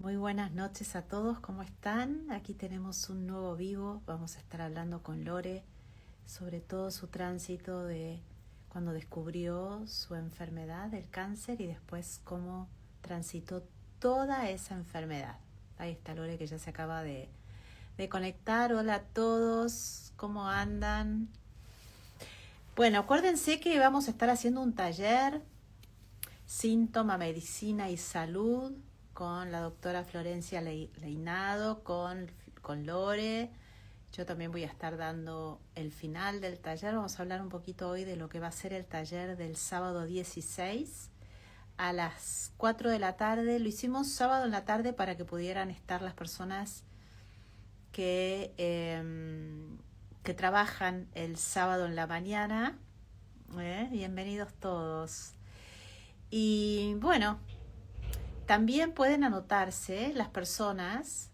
Muy buenas noches a todos, ¿cómo están? Aquí tenemos un nuevo vivo, vamos a estar hablando con Lore sobre todo su tránsito de cuando descubrió su enfermedad del cáncer y después cómo transitó toda esa enfermedad. Ahí está Lore que ya se acaba de conectar. Hola a todos, ¿cómo andan? Bueno, acuérdense que vamos a estar haciendo un taller Síntoma, Medicina y Salud con la doctora Florencia Leinado, con Lore. Yo también voy a estar dando el final del taller. Vamos a hablar un poquito hoy de lo que va a ser el taller del sábado 16 a las 4 de la tarde. Lo hicimos sábado en la tarde para que pudieran estar las personas que trabajan el sábado en la mañana. Bienvenidos todos. Y bueno, también pueden anotarse las personas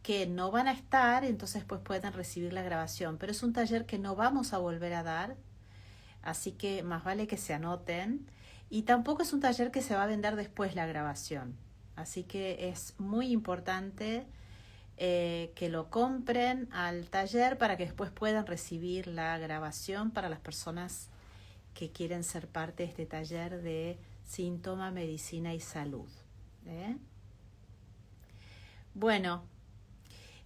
que no van a estar, entonces pues pueden recibir la grabación. Pero es un taller que no vamos a volver a dar, así que más vale que se anoten. Y tampoco es un taller que se va a vender después la grabación. Así que es muy importante que lo compren al taller para que después puedan recibir la grabación para las personas que quieren ser parte de este taller de Síntoma, Medicina y Salud. Bueno,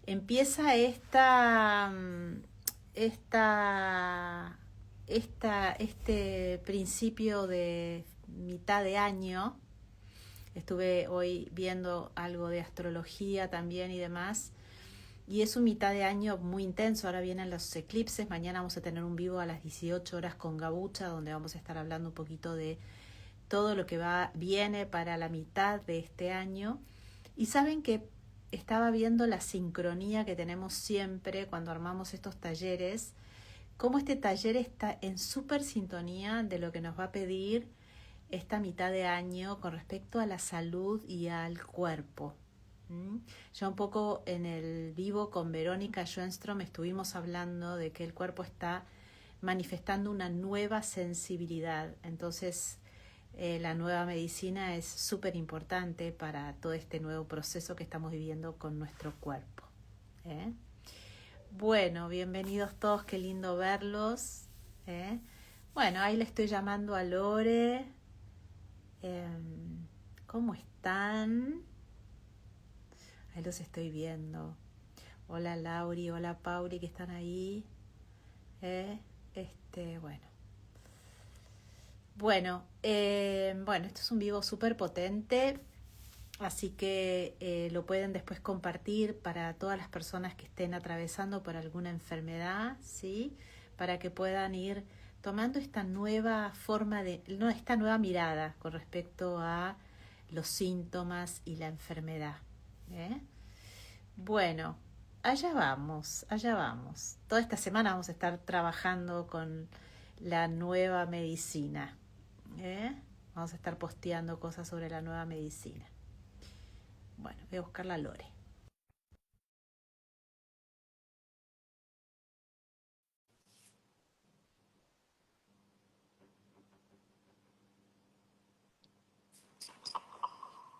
empieza este principio de mitad de año. Estuve hoy viendo algo de astrología también y demás. Y es un mitad de año muy intenso. Ahora vienen los eclipses. Mañana vamos a tener un vivo a las 18 horas con Gabucha, donde vamos a estar hablando un poquito de todo lo que viene para la mitad de este año. Y saben que estaba viendo la sincronía que tenemos siempre cuando armamos estos talleres, cómo este taller está en súper sintonía de lo que nos va a pedir esta mitad de año con respecto a la salud y al cuerpo. Ya un poco en el vivo con Verónica Schoenstrom estuvimos hablando de que el cuerpo está manifestando una nueva sensibilidad. Entonces, la nueva medicina es súper importante para todo este nuevo proceso que estamos viviendo con nuestro cuerpo. Bueno, bienvenidos todos, qué lindo verlos. Bueno, ahí le estoy llamando a Lore. ¿Cómo están? Ahí los estoy viendo. Hola Lauri, hola Pauli, que están ahí. Bueno. Bueno, esto es un vivo súper potente, así que lo pueden después compartir para todas las personas que estén atravesando por alguna enfermedad, ¿sí? Para que puedan ir tomando esta nueva esta nueva mirada con respecto a los síntomas y la enfermedad. Bueno, allá vamos, allá vamos. Toda esta semana vamos a estar trabajando con la nueva medicina. Vamos a estar posteando cosas sobre la nueva medicina. Bueno, voy a buscar la Lore.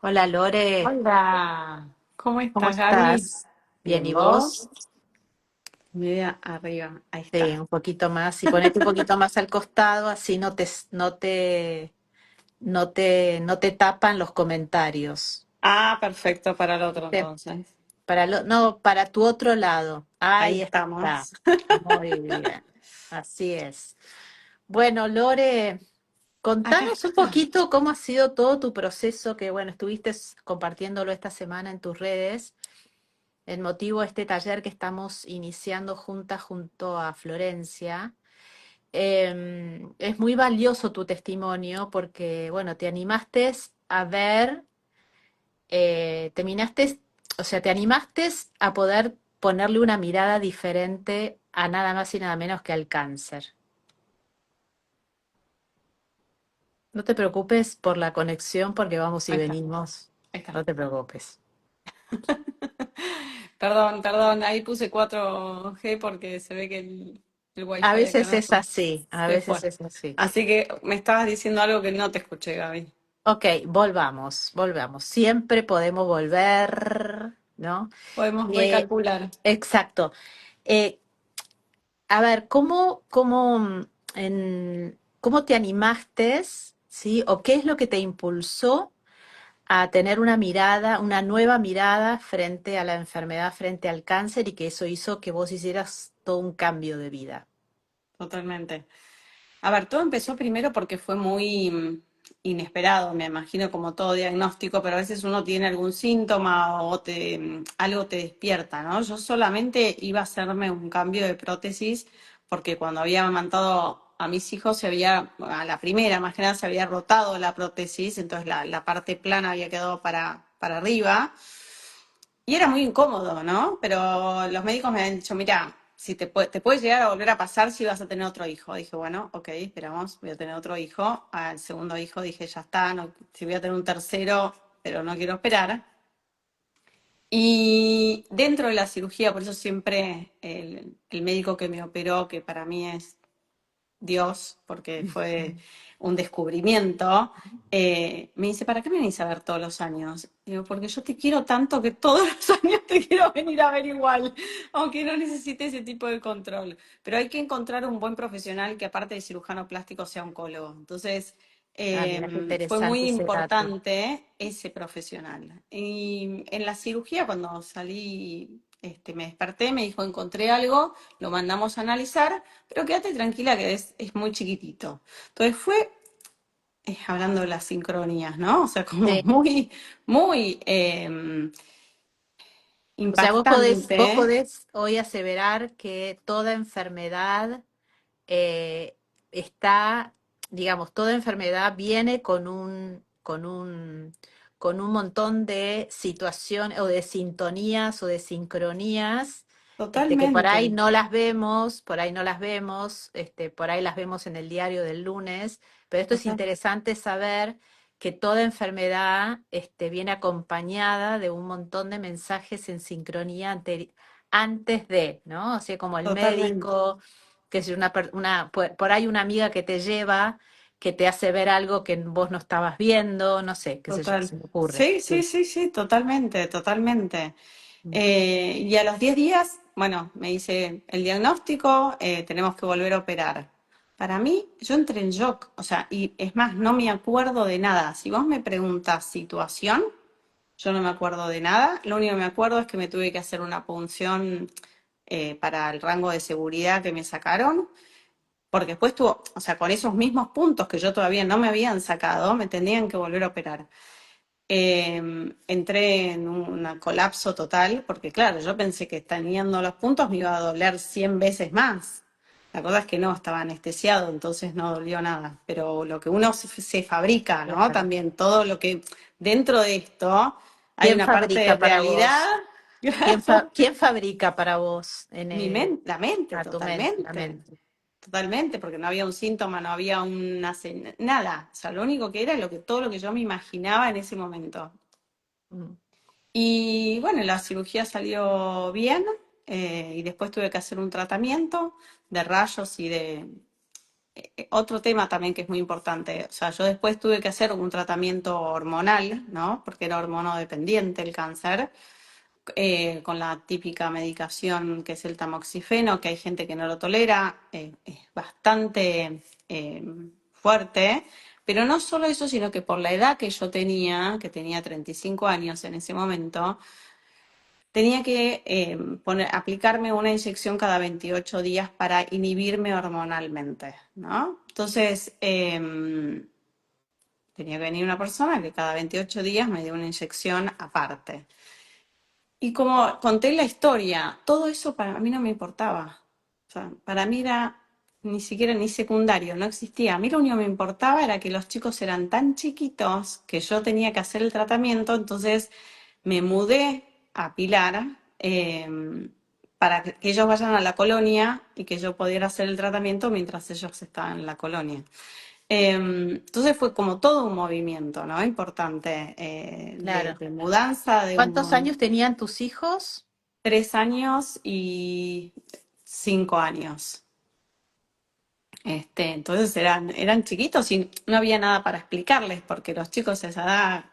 Hola Lore, Hola, ¿cómo ¿cómo estás, Gaby? estás? Bien, Bien, ¿y vos? vos. Media arriba, ahí Sí, está. un poquito más. Y ponete un poquito más al costado, así no te tapan los comentarios. Ah, perfecto, para el otro ¿Viste? entonces. No, para tu otro lado. Ahí Ahí está. estamos. Muy bien. Así es. Bueno, Lore, Acá contanos un está. poquito cómo ha sido todo tu proceso, que bueno, estuviste compartiéndolo esta semana en tus redes, el motivo de este taller que estamos iniciando juntas junto a Florencia. Es muy valioso tu testimonio porque, bueno, te animaste a ver, te animaste a poder ponerle una mirada diferente a nada más y nada menos que al cáncer. No te preocupes por la conexión porque vamos y Ahí está, venimos. ahí está. No te preocupes. Perdón, ahí puse 4G porque se ve que el A wifi de acá veces no es así, a se veces fue. es así. Así que me estabas diciendo algo que no te escuché, Gaby. Ok, volvamos. Siempre podemos volver, ¿no? Podemos Eh, recalcular. exacto. Eh, a ver, ¿cómo te animaste, sí? ¿O qué es lo que te impulsó a tener una mirada, una nueva mirada frente a la enfermedad, frente al cáncer y que eso hizo que vos hicieras todo un cambio de vida? Totalmente. A ver, todo empezó primero porque fue muy inesperado, me imagino, como todo diagnóstico, pero a veces uno tiene algún síntoma o algo te despierta, ¿no? Yo solamente iba a hacerme un cambio de prótesis porque cuando había amamantado a mis hijos a la primera más que nada se había rotado la prótesis, entonces la parte plana había quedado para arriba. Y era muy incómodo, ¿no? Pero los médicos me habían dicho, mira, si te puede llegar a volver a pasar si vas a tener otro hijo. Dije, bueno, ok, esperamos, voy a tener otro hijo. Al segundo hijo dije, ya está, no, si voy a tener un tercero, pero no quiero esperar. Y dentro de la cirugía, por eso siempre el médico que me operó, que para mí es Dios, porque fue un descubrimiento, me dice, ¿para qué me venís a ver todos los años? Digo, porque yo te quiero tanto que todos los años te quiero venir a ver igual, aunque no necesite ese tipo de control. Pero hay que encontrar un buen profesional que aparte de cirujano plástico sea oncólogo. Entonces, Ah, mira qué fue interesante muy ese dato. importante ese profesional. Y en la cirugía, cuando salí, me desperté, me dijo, encontré algo, lo mandamos a analizar, pero quédate tranquila que es muy chiquitito. Entonces fue, hablando de las sincronías, ¿no? O sea, como Sí. muy O sea, impactante. vos podés hoy aseverar que toda enfermedad eh, está, digamos, toda enfermedad viene con un montón de situaciones o de sintonías o de sincronías, que por Totalmente, ahí no las vemos, por ahí no las vemos, por ahí las vemos en el diario del lunes, pero esto es total, interesante saber que toda enfermedad, viene acompañada de un montón de mensajes en sincronía antes de, ¿no? O sea, como el totalmente, médico, que es por ahí una amiga que te lleva, que te hace ver algo que vos no estabas viendo, no sé, qué sé yo, total. se me ocurre. Sí, sí, Sí. sí, sí, totalmente, totalmente. Mm. Y a los 10 días, bueno, me hice el diagnóstico, tenemos que volver a operar. Para mí, yo entré en shock, o sea, y es más, no me acuerdo de nada. Si vos me preguntas situación, yo no me acuerdo de nada. Lo único que me acuerdo es que me tuve que hacer una punción para el rango de seguridad que me sacaron, porque después tuvo, o sea, con esos mismos puntos que yo todavía no me habían sacado, me tenían que volver a operar. Entré en un colapso total, porque claro, yo pensé que teniendo los puntos me iba a doler 100 veces más. La cosa es que no, estaba anestesiado, entonces no dolió nada. Pero lo que uno se fabrica, ¿no? Claro. También todo lo que dentro de esto hay ¿Quién una parte de fabrica para realidad, vos? claro, ¿Quién fabrica para vos la mente, a tu mente, la totalmente. mente? Totalmente, porque no había un síntoma, no había nada. O sea, lo único que era todo lo que yo me imaginaba en ese momento. Mm. Y bueno, la cirugía salió bien y después tuve que hacer un tratamiento de rayos y de otro tema también que es muy importante. O sea, yo después tuve que hacer un tratamiento hormonal, ¿no? Porque era hormonodependiente el cáncer, con la típica medicación que es el tamoxifeno, que hay gente que no lo tolera, es bastante fuerte. Pero no solo eso, sino que por la edad que tenía 35 años en ese momento, tenía que aplicarme una inyección cada 28 días para inhibirme hormonalmente, ¿no? Entonces, tenía que venir una persona que cada 28 días me dio una inyección aparte. Y como conté la historia, todo eso para mí no me importaba. O sea, para mí era ni siquiera ni secundario, no existía. A mí lo único que me importaba era que los chicos eran tan chiquitos que yo tenía que hacer el tratamiento, entonces me mudé a Pilar para que ellos vayan a la colonia y que yo pudiera hacer el tratamiento mientras ellos estaban en la colonia. Entonces fue como todo un movimiento, ¿no? Importante, Claro. de mudanza, de ¿Cuántos un años tenían tus hijos? 3 años y 5 años. Entonces eran chiquitos y no había nada para explicarles, porque los chicos a esa edad,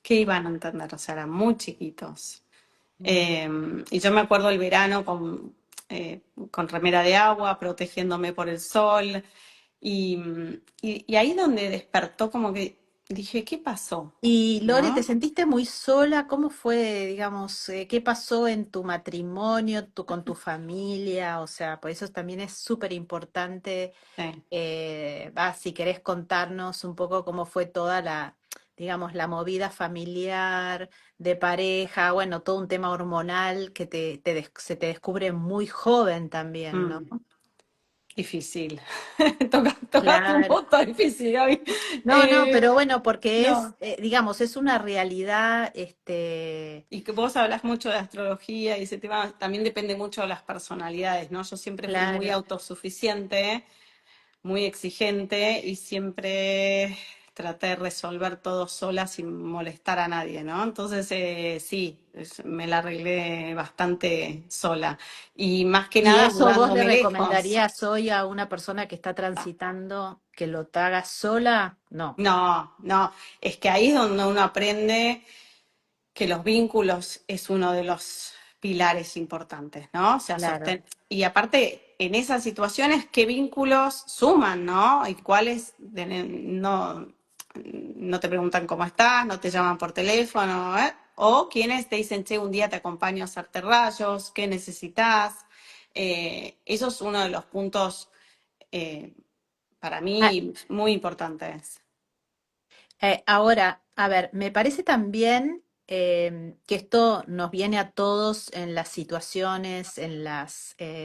¿qué iban a entender? O sea, eran muy chiquitos. Mm. Y yo me acuerdo el verano con remera de agua, protegiéndome por el sol. Y, y ahí donde despertó como que dije, ¿qué pasó? Y Lore, ¿te ¿No? sentiste muy sola? ¿Cómo fue, digamos, qué pasó en tu matrimonio, con tu familia? O sea, por eso también es súper importante, Sí. si querés contarnos un poco cómo fue toda la, digamos, la movida familiar, de pareja, bueno, todo un tema hormonal que se te descubre muy joven también, ¿no? Mm, difícil. Tocaste un Claro. punto difícil, Gaby. No, no, Eh, pero bueno, porque es, no. digamos, es una realidad, Y que vos hablas mucho de astrología y ese tema también depende mucho de las personalidades, ¿no? Yo siempre fui muy claro. autosuficiente, muy exigente y siempre traté de resolver todo sola sin molestar a nadie, ¿no? Entonces, sí, me la arreglé bastante sola y más que ¿Y nada eso vos le mudándome lejos. recomendarías hoy a una persona que está transitando que lo haga sola? No, No, no, es que ahí es donde uno aprende que los vínculos es uno de los pilares importantes, ¿no? O sea, claro. y aparte, en esas situaciones, ¿qué vínculos suman, ¿no? Y cuáles no te preguntan cómo estás, no te llaman por teléfono, ¿eh? O quienes te dicen, che, un día te acompaño a hacerte rayos, ¿qué necesitas? Eso es uno de los puntos eh, para Ah, mí muy importantes. ahora, a ver, me parece también que esto nos viene a todos en las situaciones,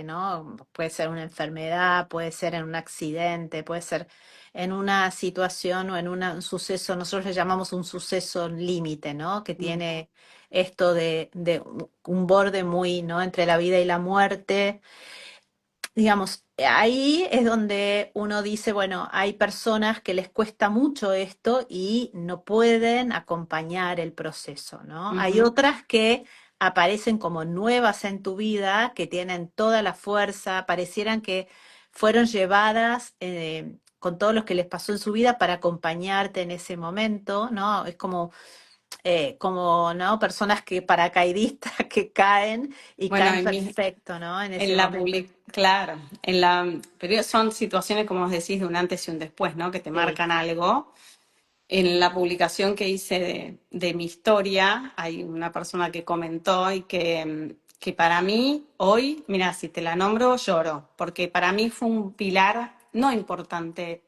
¿no? Puede ser una enfermedad, puede ser en un accidente, puede ser en una situación o en un suceso, nosotros le llamamos un suceso límite, ¿no? Que Mm. tiene esto de un borde muy, ¿no? Entre la vida y la muerte. Digamos, ahí es donde uno dice, bueno, hay personas que les cuesta mucho esto y no pueden acompañar el proceso, ¿no? Hay Ujú. otras que aparecen como nuevas en tu vida, que tienen toda la fuerza, parecieran que fueron llevadas con todo lo que les pasó en su vida para acompañarte en ese momento, ¿no? Es como, ¿no? Personas que paracaidistas que caen y Bueno, caen perfecto, ¿no? En ese en la momento. claro, pero son situaciones, como vos decís, de un antes y un después, ¿no? Que te Sí. marcan algo. En la publicación que hice de mi historia, hay una persona que comentó y que para mí hoy, mira, si te la nombro, lloro, porque para mí fue un pilar no importante.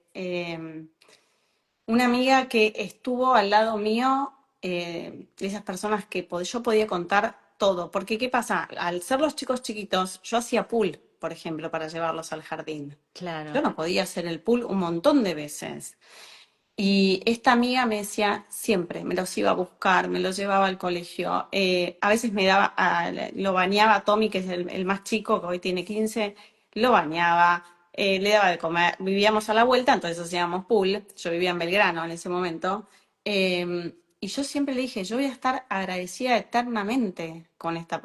Una amiga que estuvo al lado mío, de esas personas que yo podía contar todo, porque ¿qué pasa? Al ser los chicos chiquitos, yo hacía pool, por ejemplo, para llevarlos al jardín. Yo Claro. no podía hacer el pool un montón de veces. Y esta amiga me decía siempre, me los iba a buscar, me los llevaba al colegio. A veces lo bañaba a Tommy, que es el más chico, que hoy tiene 15, lo bañaba, le daba de comer. Vivíamos a la vuelta, entonces hacíamos pool. Yo vivía en Belgrano en ese momento. Y yo siempre le dije, yo voy a estar agradecida eternamente con esta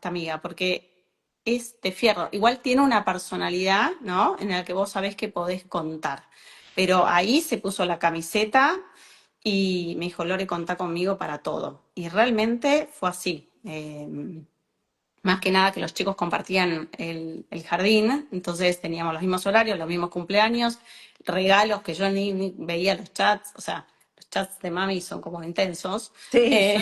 amiga, porque es de fierro. Igual tiene una personalidad, ¿no? En la que vos sabés que podés contar. Pero ahí se puso la camiseta y me dijo, Lore, contá conmigo para todo. Y realmente fue así. Más que nada que los chicos compartían el jardín, entonces teníamos los mismos horarios, los mismos cumpleaños, regalos que yo ni veía los chats, o sea, los chats de mami son como intensos. Sí, Eh,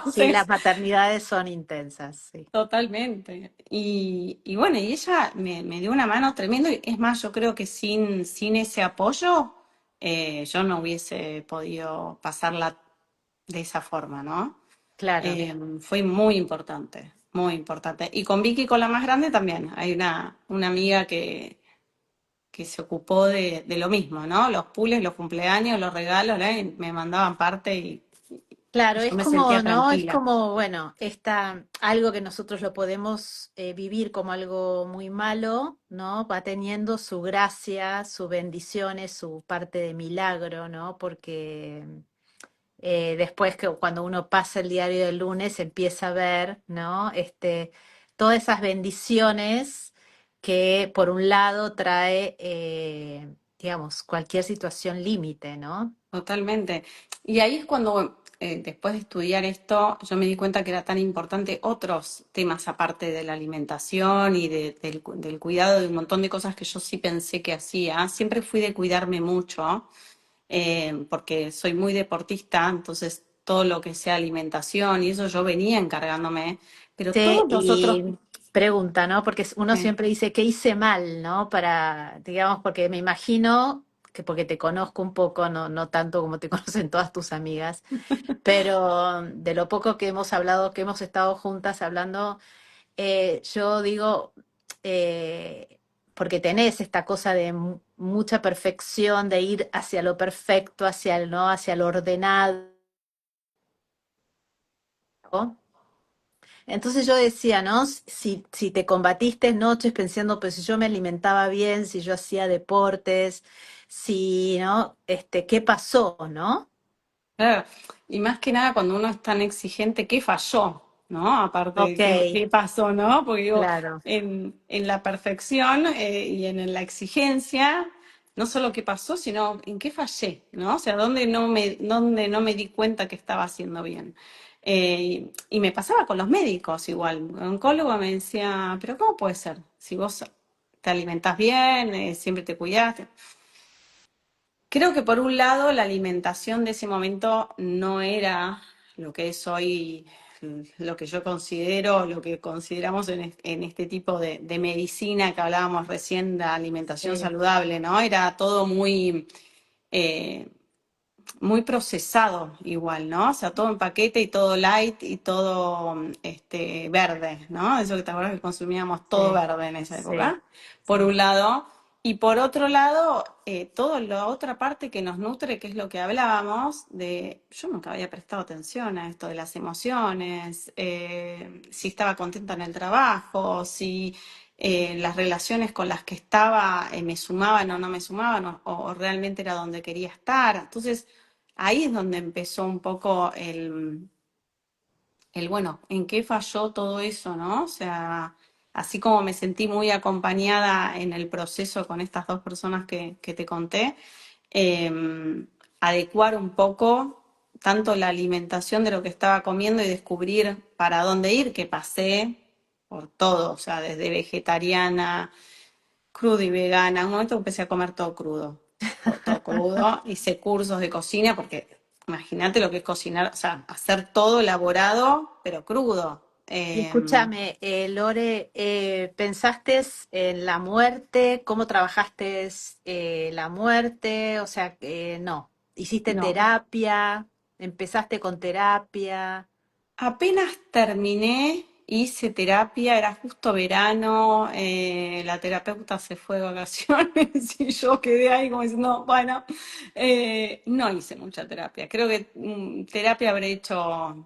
sí, las entonces, maternidades son intensas, sí. totalmente. Y bueno, y ella me dio una mano tremendo. Y es más, yo creo que sin ese apoyo, yo no hubiese podido pasarla de esa forma, ¿no? Claro. Fue muy importante, muy importante. Y con Vicky, con la más grande, también. Hay una amiga que se ocupó de lo mismo, ¿no? Los pules, los cumpleaños, los regalos, me mandaban parte y Claro, yo es me como, sentía ¿no? Es tranquila. como, bueno, algo que nosotros lo podemos vivir como algo muy malo, ¿no? Va teniendo su gracia, sus bendiciones, su parte de milagro, ¿no? Porque después que cuando uno pasa el diario del lunes empieza a ver, ¿no? Todas esas bendiciones que por un lado trae, digamos, cualquier situación límite, ¿no? Totalmente. Y ahí es cuando, después de estudiar esto, yo me di cuenta que era tan importante otros temas aparte de la alimentación y del cuidado de un montón de cosas que yo sí pensé que hacía. Siempre fui de cuidarme mucho, porque soy muy deportista, entonces todo lo que sea alimentación y eso yo venía encargándome, pero Sí, todos los otros... y pregunta, ¿no? Porque uno eh, siempre dice, ¿qué hice mal, ¿no? Para, digamos, porque me imagino que porque te conozco un poco, no, no tanto como te conocen todas tus amigas, pero de lo poco que hemos hablado, que hemos estado juntas hablando, yo digo, porque tenés esta cosa de mucha perfección, de ir hacia lo perfecto, hacia el, ¿no? Hacia lo ordenado. Entonces yo decía, ¿no? Si te combatiste noches pensando, pues si yo me alimentaba bien, si yo hacía deportes, si, ¿no? ¿Qué pasó, no? Claro, y más que nada cuando uno es tan exigente, ¿qué falló? ¿No? Aparte Ok, de qué pasó, ¿no? Porque digo, claro. en la perfección y en la exigencia, no solo qué pasó, sino en qué fallé, ¿no? O sea, dónde no me di cuenta que estaba haciendo bien. Y me pasaba con los médicos igual. Un oncólogo me decía, pero ¿cómo puede ser? Si vos te alimentás bien, siempre te cuidaste. Creo que por un lado la alimentación de ese momento no era lo que es hoy, lo que yo considero, lo que consideramos en este tipo de medicina que hablábamos recién, de alimentación Sí, saludable, ¿no? Era todo eh, muy procesado igual, ¿no? O sea, todo en paquete y todo light y todo verde, ¿no? Eso que te acuerdas que consumíamos todo sí, verde en esa sí, época, por sí. un lado. Y por otro lado, toda la otra parte que nos nutre, que es lo que hablábamos, yo nunca había prestado atención a esto de las emociones, si estaba contenta en el trabajo, si las relaciones con las que estaba me sumaban o no me sumaban, o realmente era donde quería estar. Entonces, ahí es donde empezó un poco bueno, en qué falló todo eso, ¿no? O sea, así como me sentí muy acompañada en el proceso con estas dos personas que te conté, eh, adecuar un poco tanto la alimentación de lo que estaba comiendo y descubrir para dónde ir, que pasé por todo, o sea, desde vegetariana, crudo y vegana. En un momento empecé a comer todo crudo, todo crudo. Hice cursos de cocina porque imagínate lo que es cocinar, o sea, hacer todo elaborado, pero crudo. Y escúchame, Lore, ¿pensaste en la muerte? ¿Cómo trabajaste la muerte? O sea, no. ¿Hiciste No, terapia? ¿Empezaste con terapia? apenas terminé, hice terapia, era justo verano, la terapeuta se fue de vacaciones y yo quedé ahí como diciendo, bueno, no hice mucha terapia. Creo que terapia habré hecho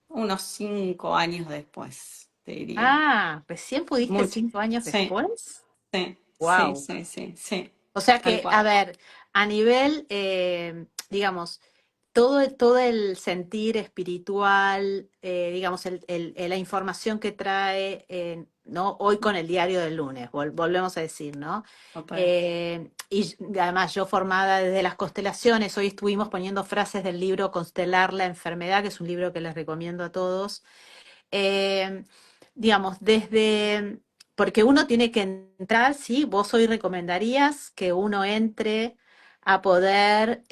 unos 5 años después, te diría. Ah, ¿recién pudiste Mucho. 5 años Sí, después? sí, sí, Wow. sí, sí, sí, O sea tal que, a cual. ver, a nivel, digamos, todo el sentir espiritual, digamos, la información que trae, ¿no? Hoy con el diario del lunes, volvemos a decir, ¿no? Total. Además, yo formada desde las constelaciones, hoy estuvimos poniendo frases del libro Constelar la enfermedad, que es un libro que les recomiendo a todos. eh, digamos, porque uno tiene que entrar, sí, vos hoy recomendarías que uno entre a poder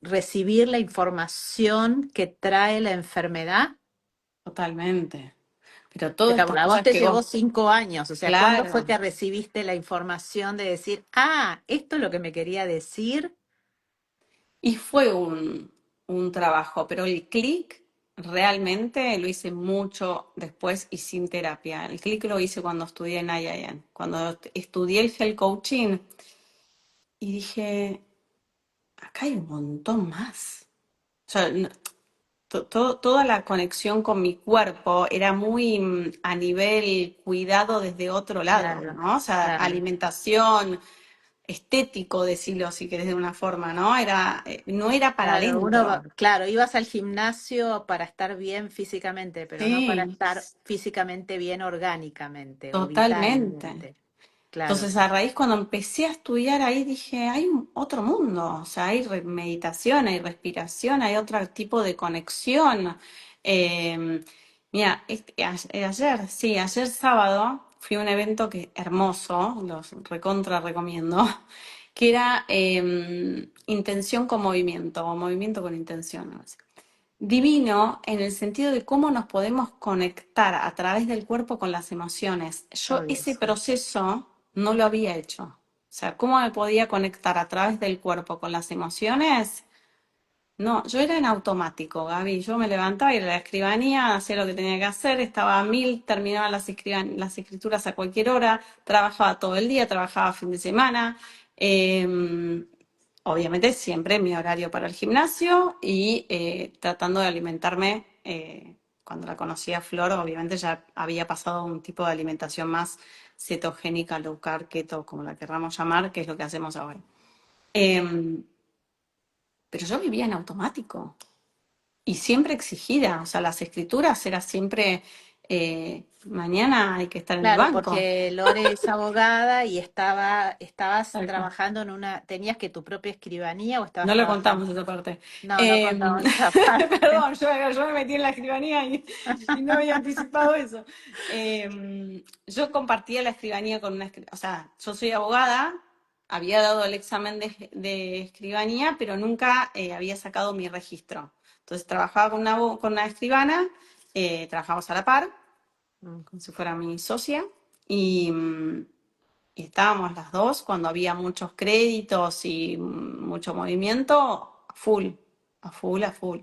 recibir la información que trae la enfermedad. Totalmente. Pero todas Pero estas bueno, a vos cosas te que llevó vos, 5 años, o sea, ¿cuándo fue claro, que recibiste la información de decir, ah, esto es lo que me quería decir? y fue un trabajo, pero el clic realmente lo hice mucho después y sin terapia. El clic lo hice cuando estudié en IIN, cuando estudié el health coaching y dije, acá hay un montón más. O sea, toda la conexión con mi cuerpo era muy a nivel cuidado desde otro lado, Claro, ¿no? O sea, claro. alimentación, estético, decirlo si querés de una forma, ¿no? No era para Claro, adentro. claro, ibas al gimnasio para estar bien físicamente, pero no para Sí, estar físicamente bien orgánicamente o totalmente. vitalmente. Claro, Entonces, a raíz cuando empecé a estudiar ahí, dije, hay otro mundo, o sea, hay meditación, hay respiración, hay otro tipo de conexión. Eh, Mira, ayer, sí, ayer sábado fui a un evento que hermoso, los recontra recomiendo, que era intención con movimiento, o movimiento con intención, algo así. Divino en el sentido de cómo nos podemos conectar a través del cuerpo con las emociones. Yo obvio, ese sí. proceso no lo había hecho. O sea, ¿cómo me podía conectar a través del cuerpo con las emociones? No, yo era en automático, Gaby. Yo me levantaba, iba a la escribanía, hacía lo que tenía que hacer, estaba a mil, terminaba las escrituras a cualquier hora, trabajaba todo el día, trabajaba fin de semana. Eh, Obviamente siempre mi horario para el gimnasio y tratando de alimentarme. Cuando la conocí a Flor, obviamente ya había pasado a un tipo de alimentación más cetogénica, low carb, keto, como la querramos llamar, que es lo que hacemos ahora. Eh, pero yo vivía en automático y siempre exigida, o sea, las escrituras era siempre, mañana hay que estar en el Claro, banco. porque Lore es abogada y estabas Tal cual. trabajando ¿tenías que tu propia escribanía o estabas No lo trabajando? contamos esa parte. No, no Eh, contamos esa parte. Perdón, yo me metí en la escribanía y no había anticipado eso. Yo compartía la escribanía con o sea, yo soy abogada, había dado el examen de escribanía, pero nunca había sacado mi registro. Entonces trabajaba con una escribana, trabajamos a la par, como si fuera mi socia, y, y estábamos las dos cuando había muchos créditos y mucho movimiento, a full, a full, a full.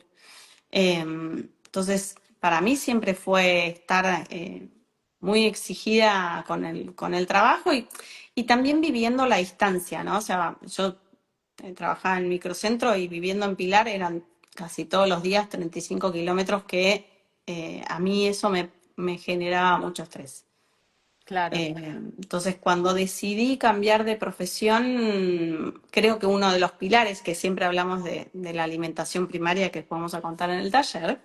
Entonces, para mí siempre fue estar muy exigida con el trabajo y también viviendo la distancia, ¿no? O sea, yo trabajaba en el microcentro y viviendo en Pilar eran casi todos los días 35 kilómetros que a mí eso me generaba mucho estrés. Claro. Entonces, cuando decidí cambiar de profesión, creo que uno de los pilares, que siempre hablamos de la alimentación primaria, que vamos a contar en el taller,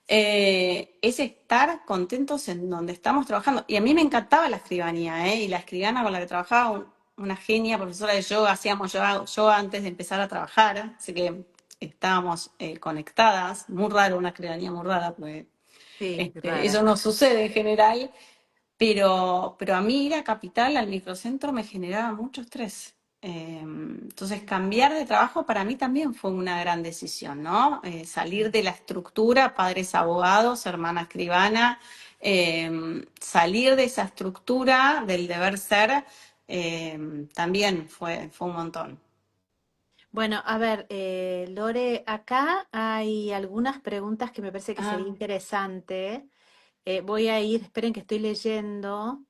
es estar contentos en donde estamos trabajando. Y a mí me encantaba la escribanía, ¿eh? Y la escribana con la que trabajaba, una genia, profesora de yoga, hacíamos yoga antes de empezar a trabajar, así que estábamos conectadas. Muy raro, una escribanía muy rara, porque Sí, eso rara. no sucede en general. Pero a mí ir a Capital, al microcentro, me generaba mucho estrés. Entonces, cambiar de trabajo para mí también fue una gran decisión, ¿no? Salir de la estructura, padres abogados, hermana escribana, salir de esa estructura del deber ser, también fue un montón. Bueno, a ver, Lore, acá hay algunas preguntas que me parece que sería Ah, interesante. Voy a ir, esperen que estoy leyendo.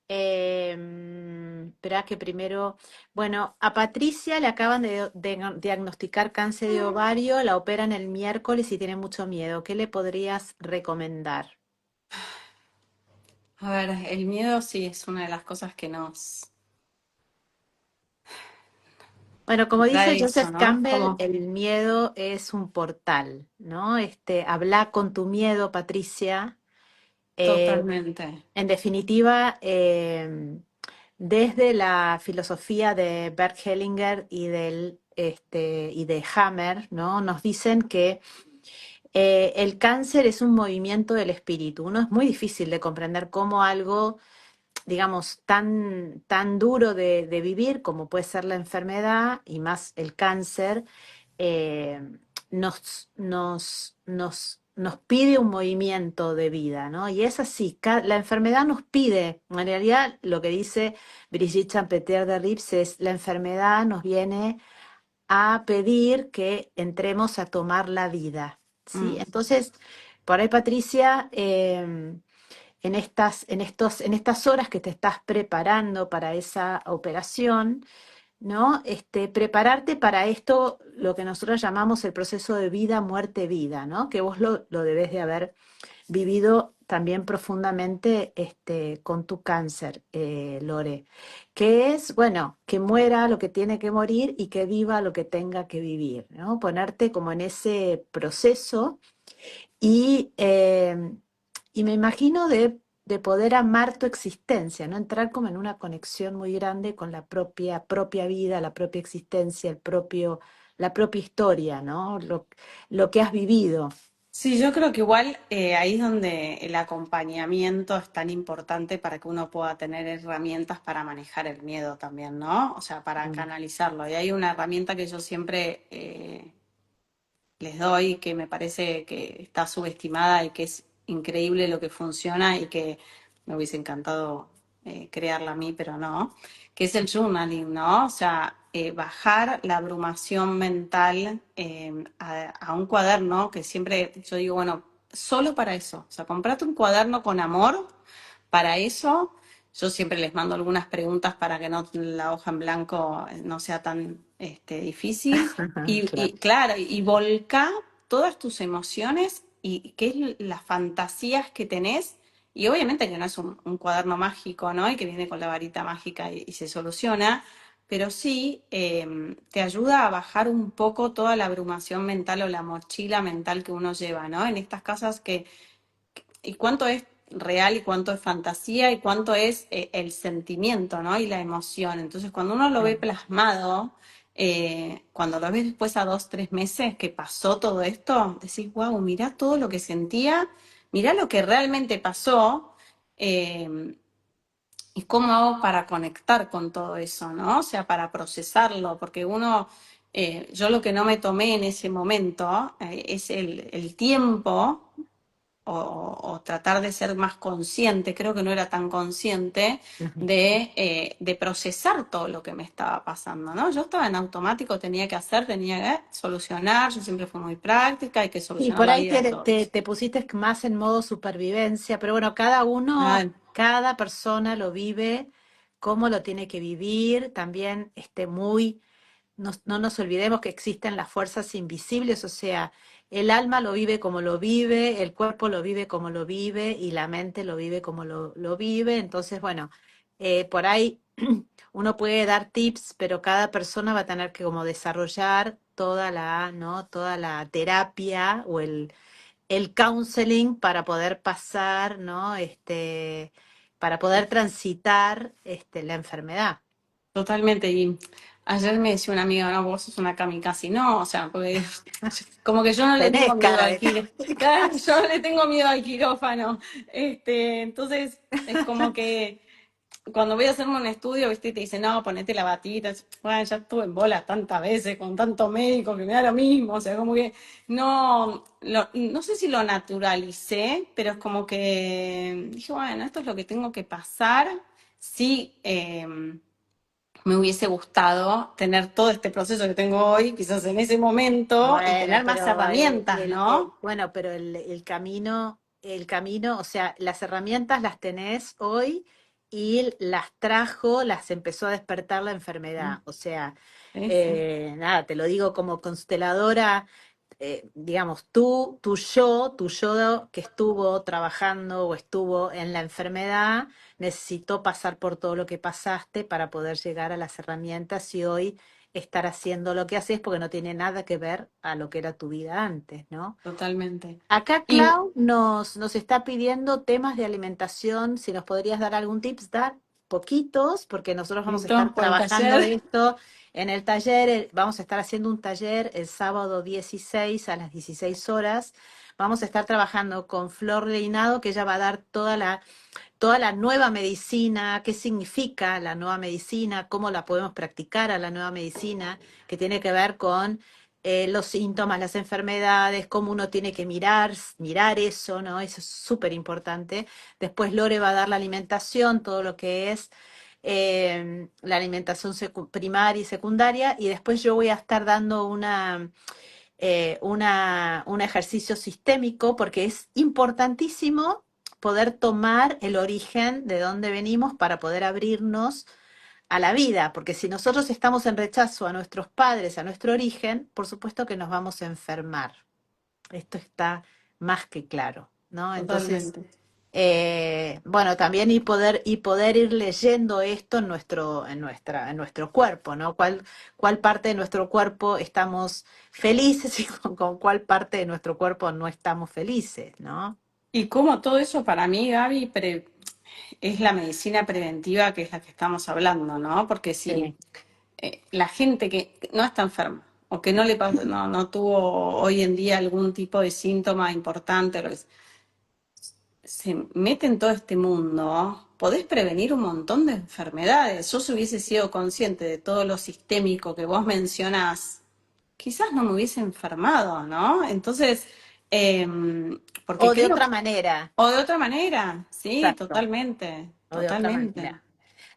Espera que primero, bueno, a Patricia le acaban de diagnosticar cáncer de ovario, la operan el miércoles y tiene mucho miedo. ¿Qué le podrías recomendar? a ver, el miedo sí es una de las cosas que nos Bueno, como dice trae eso, Joseph ¿no? Campbell, Como el miedo es un portal, ¿no? Habla con tu miedo, Patricia. Eh, totalmente. en definitiva, desde la filosofía de Bert Hellinger y de Hammer, ¿no? Nos dicen que el cáncer es un movimiento del espíritu. No es muy difícil de comprender cómo algo, digamos, tan duro de vivir como puede ser la enfermedad y más el cáncer, eh, nos pide un movimiento de vida, ¿no? Y es así, la enfermedad nos pide, en realidad lo que dice Brigitte Champeter de Rips es, la enfermedad nos viene a pedir que entremos a tomar la vida, ¿sí? Mm, Entonces, por ahí, Patricia, en estas horas que te estás preparando para esa operación, ¿no? Prepararte para esto, lo que nosotros llamamos el proceso de vida, muerte, vida, ¿no? Que vos lo debés de haber vivido también profundamente con tu cáncer, Lore, que es, bueno, que muera lo que tiene que morir y que viva lo que tenga que vivir, ¿no? Ponerte como en ese proceso y, y me imagino de poder amar tu existencia, ¿no? Entrar como en una conexión muy grande con la propia vida, la propia existencia, la propia historia, ¿no? Lo que has vivido. Sí, yo creo que igual ahí es donde el acompañamiento es tan importante para que uno pueda tener herramientas para manejar el miedo también, ¿no? O sea, para Mm, canalizarlo. Y hay una herramienta que yo siempre les doy, que me parece que está subestimada y que es increíble lo que funciona y que me hubiese encantado crearla a mí, pero no, que es el journaling, ¿no? O sea, bajar la abrumación mental a un cuaderno, que siempre yo digo, bueno, solo para eso, o sea, comprate un cuaderno con amor para eso. Yo siempre les mando algunas preguntas para que no la hoja en blanco no sea tan difícil. claro. Claro, y volca todas tus emociones y qué es las fantasías que tenés. Y obviamente que no es un cuaderno mágico, ¿no? Y que viene con la varita mágica y se soluciona, pero sí te ayuda a bajar un poco toda la abrumación mental o la mochila mental que uno lleva, ¿no? En estas casas y cuánto es real y cuánto es fantasía y cuánto es el sentimiento, ¿no? Y la emoción. Entonces, cuando uno lo ve Claro. plasmado, cuando lo ves después a 2, 3 meses que pasó todo esto, decís, wow, mirá todo lo que sentía, mirá lo que realmente pasó. eh, y cómo hago para conectar con todo eso, ¿no? O sea, para procesarlo, porque yo lo que no me tomé en ese momento es el tiempo o tratar de ser más consciente, creo que no era tan consciente Ujú. de procesar todo lo que me estaba pasando, ¿no? Yo estaba en automático, tenía que solucionar, yo siempre fui muy práctica, hay que Y solucionar por la ahí vida de todos. te pusiste más en modo supervivencia, pero bueno, Ah, cada persona lo vive como lo tiene que vivir, también no nos olvidemos que existen las fuerzas invisibles, o sea, el alma lo vive como lo vive, el cuerpo lo vive como lo vive y la mente lo vive como lo vive. Entonces, bueno, por ahí uno puede dar tips, pero cada persona va a tener que como desarrollar ¿no? Toda la terapia o el counseling para poder pasar, ¿no? Para poder transitar, la enfermedad. totalmente. Y ayer me decía una amiga, no, vos sos una kamikaze. No, o sea, porque como que yo no le tengo Tenés miedo cara al de quirófano. Claro, yo no le tengo miedo al quirófano. Entonces, es como que cuando voy a hacerme un estudio, ¿viste? Y te dicen, no, ponete la batita. Bueno, ya estuve en bolas tantas veces con tanto médico que me da lo mismo. O sea, como que no sé si lo naturalicé, pero es como que dije, bueno, esto es lo que tengo que pasar. Sí, me hubiese gustado tener todo este proceso que tengo hoy, quizás en ese momento, y Bueno, tener más pero herramientas, ¿no? bueno, pero el camino, o sea, las herramientas las tenés hoy y las trajo, las empezó a despertar la enfermedad. O sea, Sí, sí, nada, te lo digo como consteladora, digamos, tu yo que estuvo trabajando o estuvo en la enfermedad, necesitó pasar por todo lo que pasaste para poder llegar a las herramientas y hoy estar haciendo lo que haces porque no tiene nada que ver a lo que era tu vida antes, ¿no? totalmente. Acá Y Clau nos está pidiendo temas de alimentación, si nos podrías dar algún tips, dar poquitos, porque nosotros vamos a estar entonces, por el trabajando taller. esto en el taller, vamos a estar haciendo un taller el sábado 16 a las 16 horas. Vamos a estar trabajando con Flor Reinado, que ella va a dar toda la nueva medicina, qué significa la nueva medicina, cómo la podemos practicar a la nueva medicina, que tiene que ver con los síntomas, las enfermedades, cómo uno tiene que mirar eso, ¿no? Eso es súper importante. Después Lore va a dar la alimentación, todo lo que es la alimentación primaria y secundaria, y después yo voy a estar dando un ejercicio sistémico porque es importantísimo poder tomar el origen de dónde venimos para poder abrirnos a la vida, porque si nosotros estamos en rechazo a nuestros padres, a nuestro origen, por supuesto que nos vamos a enfermar. Esto está más que claro. ¿no? Entonces, totalmente. bueno, también y poder ir leyendo esto en nuestro cuerpo, ¿no? ¿Cuál parte de nuestro cuerpo estamos felices y con cuál parte de nuestro cuerpo no estamos felices, ¿no? Y como todo eso para mí, Gaby, es la medicina preventiva que es la que estamos hablando, ¿no? Porque si Sí. la gente que no está enferma o que no le pasó, no tuvo hoy en día algún tipo de síntoma importante, se mete en todo este mundo, podés prevenir un montón de enfermedades. Yo si hubiese sido consciente de todo lo sistémico que vos mencionás, quizás no me hubiese enfermado, ¿no? Entonces, porque O de creo otra que, manera, o de otra manera, sí, exacto, totalmente, o de otra totalmente. manera.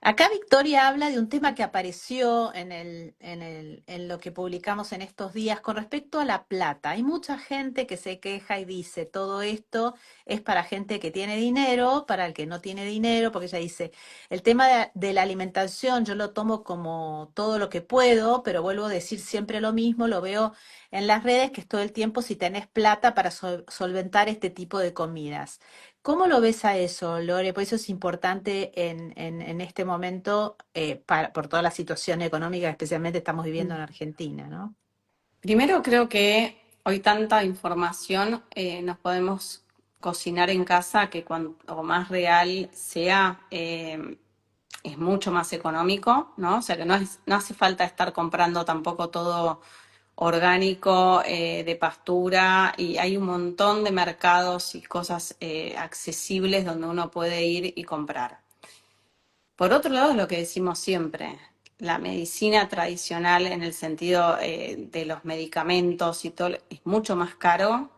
Acá Victoria habla de un tema que apareció en lo que publicamos en estos días con respecto a la plata. Hay mucha gente que se queja y dice, todo esto es para gente que tiene dinero, para el que no tiene dinero, porque ella dice, el tema de la alimentación yo lo tomo como todo lo que puedo, pero vuelvo a decir siempre lo mismo, lo veo en las redes que es todo el tiempo si tenés plata para solventar este tipo de comidas. ¿Cómo lo ves a eso, Lore? Por eso es importante en este momento, por toda la situación económica que especialmente estamos viviendo en Argentina, ¿no? Primero creo que hoy tanta información nos podemos cocinar en casa que cuanto más real sea, es mucho más económico, ¿no? O sea que no hace falta estar comprando tampoco todo orgánico, de pastura, y hay un montón de mercados y cosas accesibles donde uno puede ir y comprar. Por otro lado, es lo que decimos siempre, la medicina tradicional en el sentido de los medicamentos y todo es mucho más caro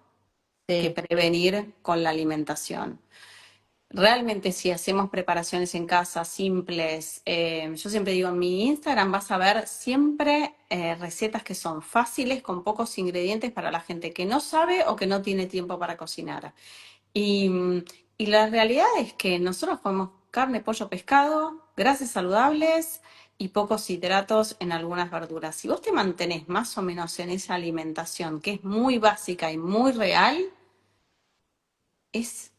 que Sí, prevenir con la alimentación. Realmente si hacemos preparaciones en casa simples, yo siempre digo, en mi Instagram vas a ver siempre recetas que son fáciles, con pocos ingredientes para la gente que no sabe o que no tiene tiempo para cocinar. Y, y la realidad es que nosotros comemos carne, pollo, pescado, grasas saludables y pocos hidratos en algunas verduras. Si vos te mantenés más o menos en esa alimentación que es muy básica y muy real, es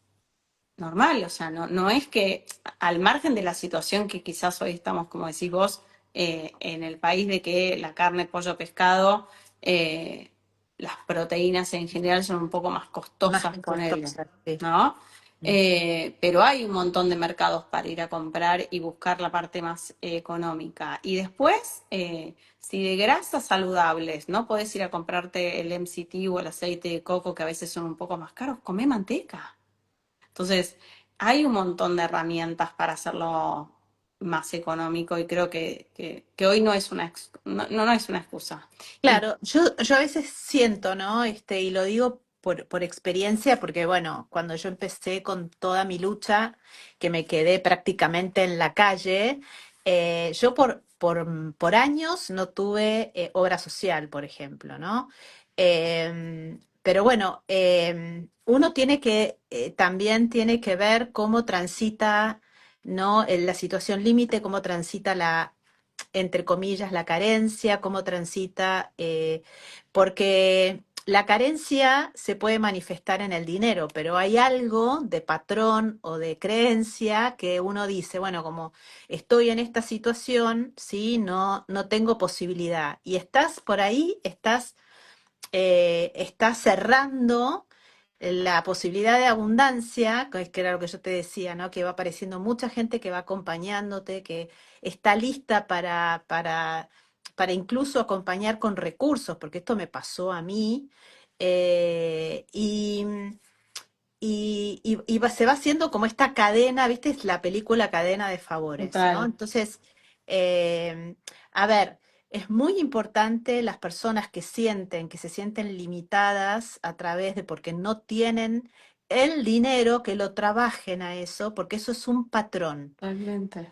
normal, o sea, no es que al margen de la situación que quizás hoy estamos, como decís vos, en el país de que la carne, pollo, pescado, eh, las proteínas en general son un poco más más costosas, ponele, costosa, sí. ¿no? Mm. Pero hay un montón de mercados para ir a comprar y buscar la parte más económica. Y después, si de grasas saludables no podés ir a comprarte el MCT o el aceite de coco, que a veces son un poco más caros, comé manteca. Entonces, hay un montón de herramientas para hacerlo más económico y creo que hoy no es no es una excusa. Y Claro, yo a veces siento, ¿no? Y lo digo por experiencia, porque bueno, cuando yo empecé con toda mi lucha, que me quedé prácticamente en la calle, yo por años no tuve obra social, por ejemplo, ¿no? Pero bueno, uno también tiene que ver cómo transita, ¿no? En la situación límite, cómo transita entre comillas, la carencia, cómo transita, porque la carencia se puede manifestar en el dinero, pero hay algo de patrón o de creencia que uno dice, bueno, como estoy en esta situación, sí, no tengo posibilidad. Y estás por ahí, estás cerrando la posibilidad de abundancia, que era lo que yo te decía, ¿no? Que va apareciendo mucha gente que va acompañándote, que está lista para incluso acompañar con recursos, porque esto me pasó a mí. eh, y, se va haciendo como esta cadena, ¿viste? Es la película Cadena de Favores, ¿no? total, Entonces, eh, a ver, es muy importante las personas que se sienten limitadas a través de porque no tienen el dinero, que lo trabajen a eso, porque eso es un patrón. totalmente,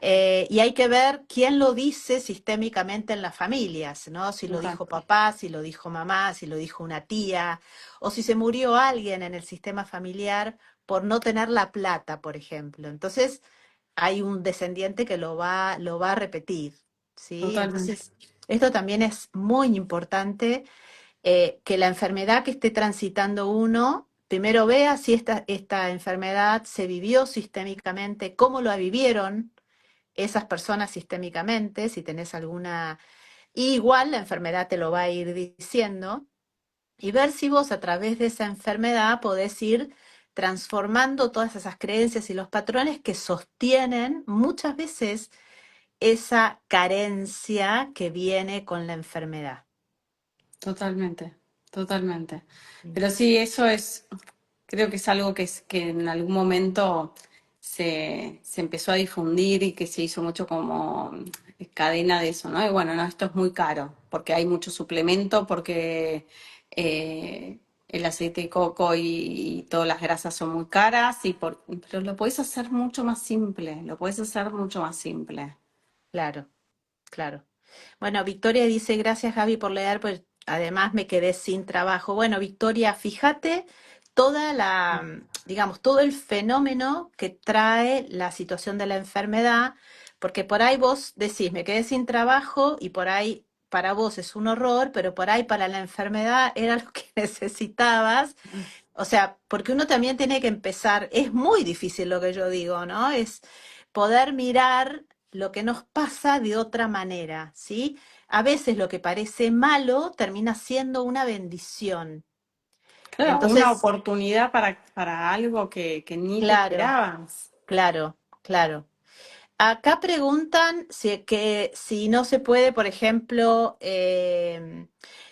Y hay que ver quién lo dice sistémicamente en las familias, ¿no? Si lo total, dijo papá, si lo dijo mamá, si lo dijo una tía, o si se murió alguien en el sistema familiar por no tener la plata, por ejemplo. Entonces, hay un descendiente que lo va a repetir, ¿sí? totalmente. Entonces, esto también es muy importante, que la enfermedad que esté transitando uno primero vea si esta enfermedad se vivió sistémicamente, cómo lo vivieron esas personas sistémicamente, si tenés alguna... Y igual la enfermedad te lo va a ir diciendo y ver si vos a través de esa enfermedad podés ir transformando todas esas creencias y los patrones que sostienen muchas veces esa carencia que viene con la enfermedad. Totalmente, totalmente. Mm. Pero sí, eso es, creo que es algo que en algún momento se empezó a difundir y que se hizo mucho como cadena de eso, ¿no? Y bueno, no, esto es muy caro, porque hay mucho suplemento, porque el aceite de coco y todas las grasas son muy caras, pero lo puedes hacer mucho más simple, lo puedes hacer mucho más simple. Claro, claro. Bueno, Victoria dice, gracias Gaby por leer, pues además me quedé sin trabajo. Bueno, Victoria, fíjate toda digamos, todo el fenómeno que trae la situación de la enfermedad, porque por ahí vos decís, me quedé sin trabajo y por ahí para vos es un horror, pero por ahí para la enfermedad era lo que necesitabas. O sea, porque uno también tiene que empezar, es muy difícil lo que yo digo, ¿no? Es poder mirar lo que nos pasa de otra manera, ¿sí? A veces lo que parece malo termina siendo una bendición. Claro, una Entonces, oportunidad para algo que ni te claro, esperabas. claro, claro. Acá preguntan si no se puede, por ejemplo,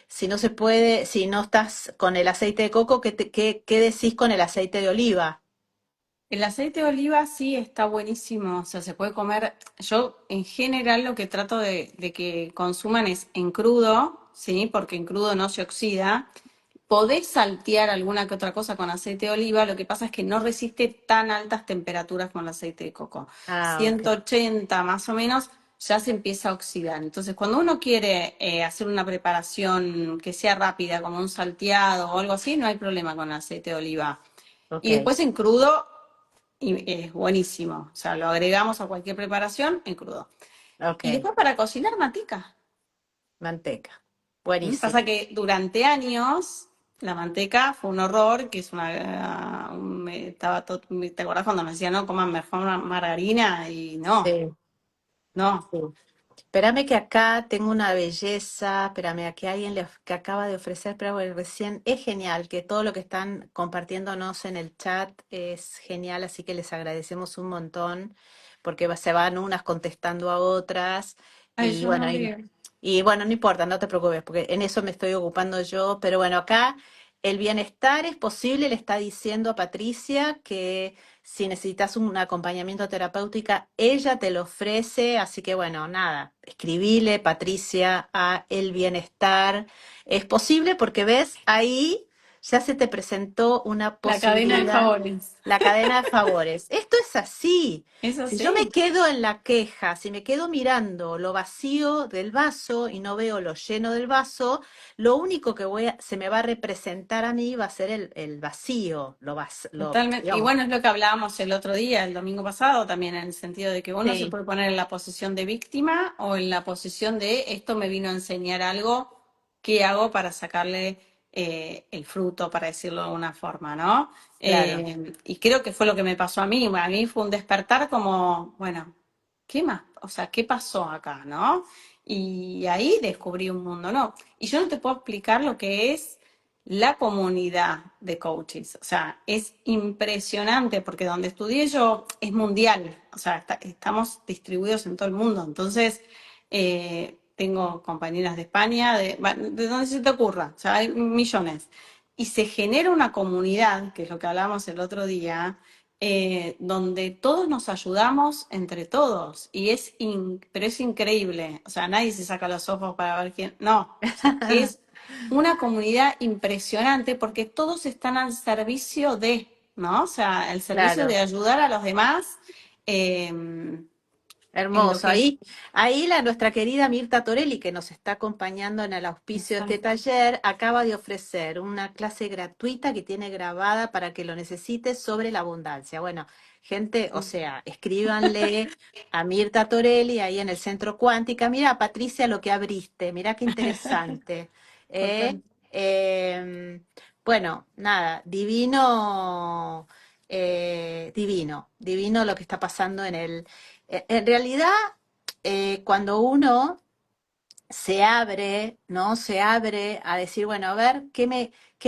si no se puede, si no estás con el aceite de coco, ¿qué decís con el aceite de oliva? El aceite de oliva sí está buenísimo, o sea, se puede comer. Yo en general lo que trato de que consuman es en crudo, ¿sí? Porque en crudo no se oxida. Podés saltear alguna que otra cosa con aceite de oliva, lo que pasa es que no resiste tan altas temperaturas como el aceite de coco. Ah, ok, 180 más o menos ya se empieza a oxidar. Entonces, cuando uno quiere hacer una preparación que sea rápida, como un salteado o algo así, no hay problema con el aceite de oliva. ok, Y después en crudo y es buenísimo. O sea, lo agregamos a cualquier preparación en crudo. Y ok. después para cocinar manteca. Manteca. Pasa Buenísimo. que durante años la manteca fue un horror, que es ¿te acordás cuando me decían, no, coman mejor margarina? Y no, Sí, no. sí. Espérame que acá tengo una belleza, espérame, aquí alguien que acaba de ofrecer, pero recién es genial, que todo lo que están compartiéndonos en el chat es genial, así que les agradecemos un montón, porque se van unas contestando a otras, Ay, y yo no bueno, vi. y bueno, no importa, no te preocupes, porque en eso me estoy ocupando yo, pero bueno, acá el bienestar es posible, le está diciendo a Patricia que si necesitas un acompañamiento terapéutico, ella te lo ofrece, así que bueno, nada, escribile, Patricia, a El Bienestar. Es posible porque ves, ahí ya se te presentó una La cadena de posibilidad, favores. la cadena de favores. Esto es así. Eso Si yo me sí, quedo en la queja, si me quedo mirando lo vacío del vaso y no veo lo lleno del vaso, lo único que se me va a representar a mí va a ser el vacío, totalmente. Y digamos. bueno, es lo que hablábamos el otro día, el domingo pasado también, en el sentido de que uno se Sí, puede poner en la posición de víctima o en la posición de esto me vino a enseñar algo, ¿qué hago para sacarle el fruto, para decirlo de alguna forma, ¿no? claro, Y creo que fue lo que me pasó a mí. A mí fue un despertar como, bueno, ¿qué más? O sea, ¿qué pasó acá, no? Y ahí descubrí un mundo, ¿no? Y yo no te puedo explicar lo que es la comunidad de coaches. O sea, es impresionante porque donde estudié yo es mundial. O sea, estamos distribuidos en todo el mundo. Entonces, tengo compañeras de España, de donde se te ocurra. O sea, hay millones. Y se genera una comunidad, que es lo que hablábamos el otro día, donde todos nos ayudamos entre todos. Pero es increíble. O sea, nadie se saca los ojos para ver quién. No. O sea, es una comunidad impresionante porque todos están al servicio de, ¿no? O sea, el servicio de claro. ayudar a los demás en lo Hermoso. que es. Ahí nuestra querida Mirta Torelli, que nos está acompañando en el auspicio de este Exacto. taller, acaba de ofrecer una clase gratuita que tiene grabada para que lo necesites sobre la abundancia. Bueno, gente, o Sí, sea, escríbanle a Mirta Torelli ahí en el Centro Cuántica. Mira, Patricia, lo que abriste, mira qué interesante. total. ¿Eh? Em, Bueno, nada, divino, divino lo que está pasando en el... En realidad, cuando uno se abre, ¿no? Se abre a decir, bueno, a ver, qué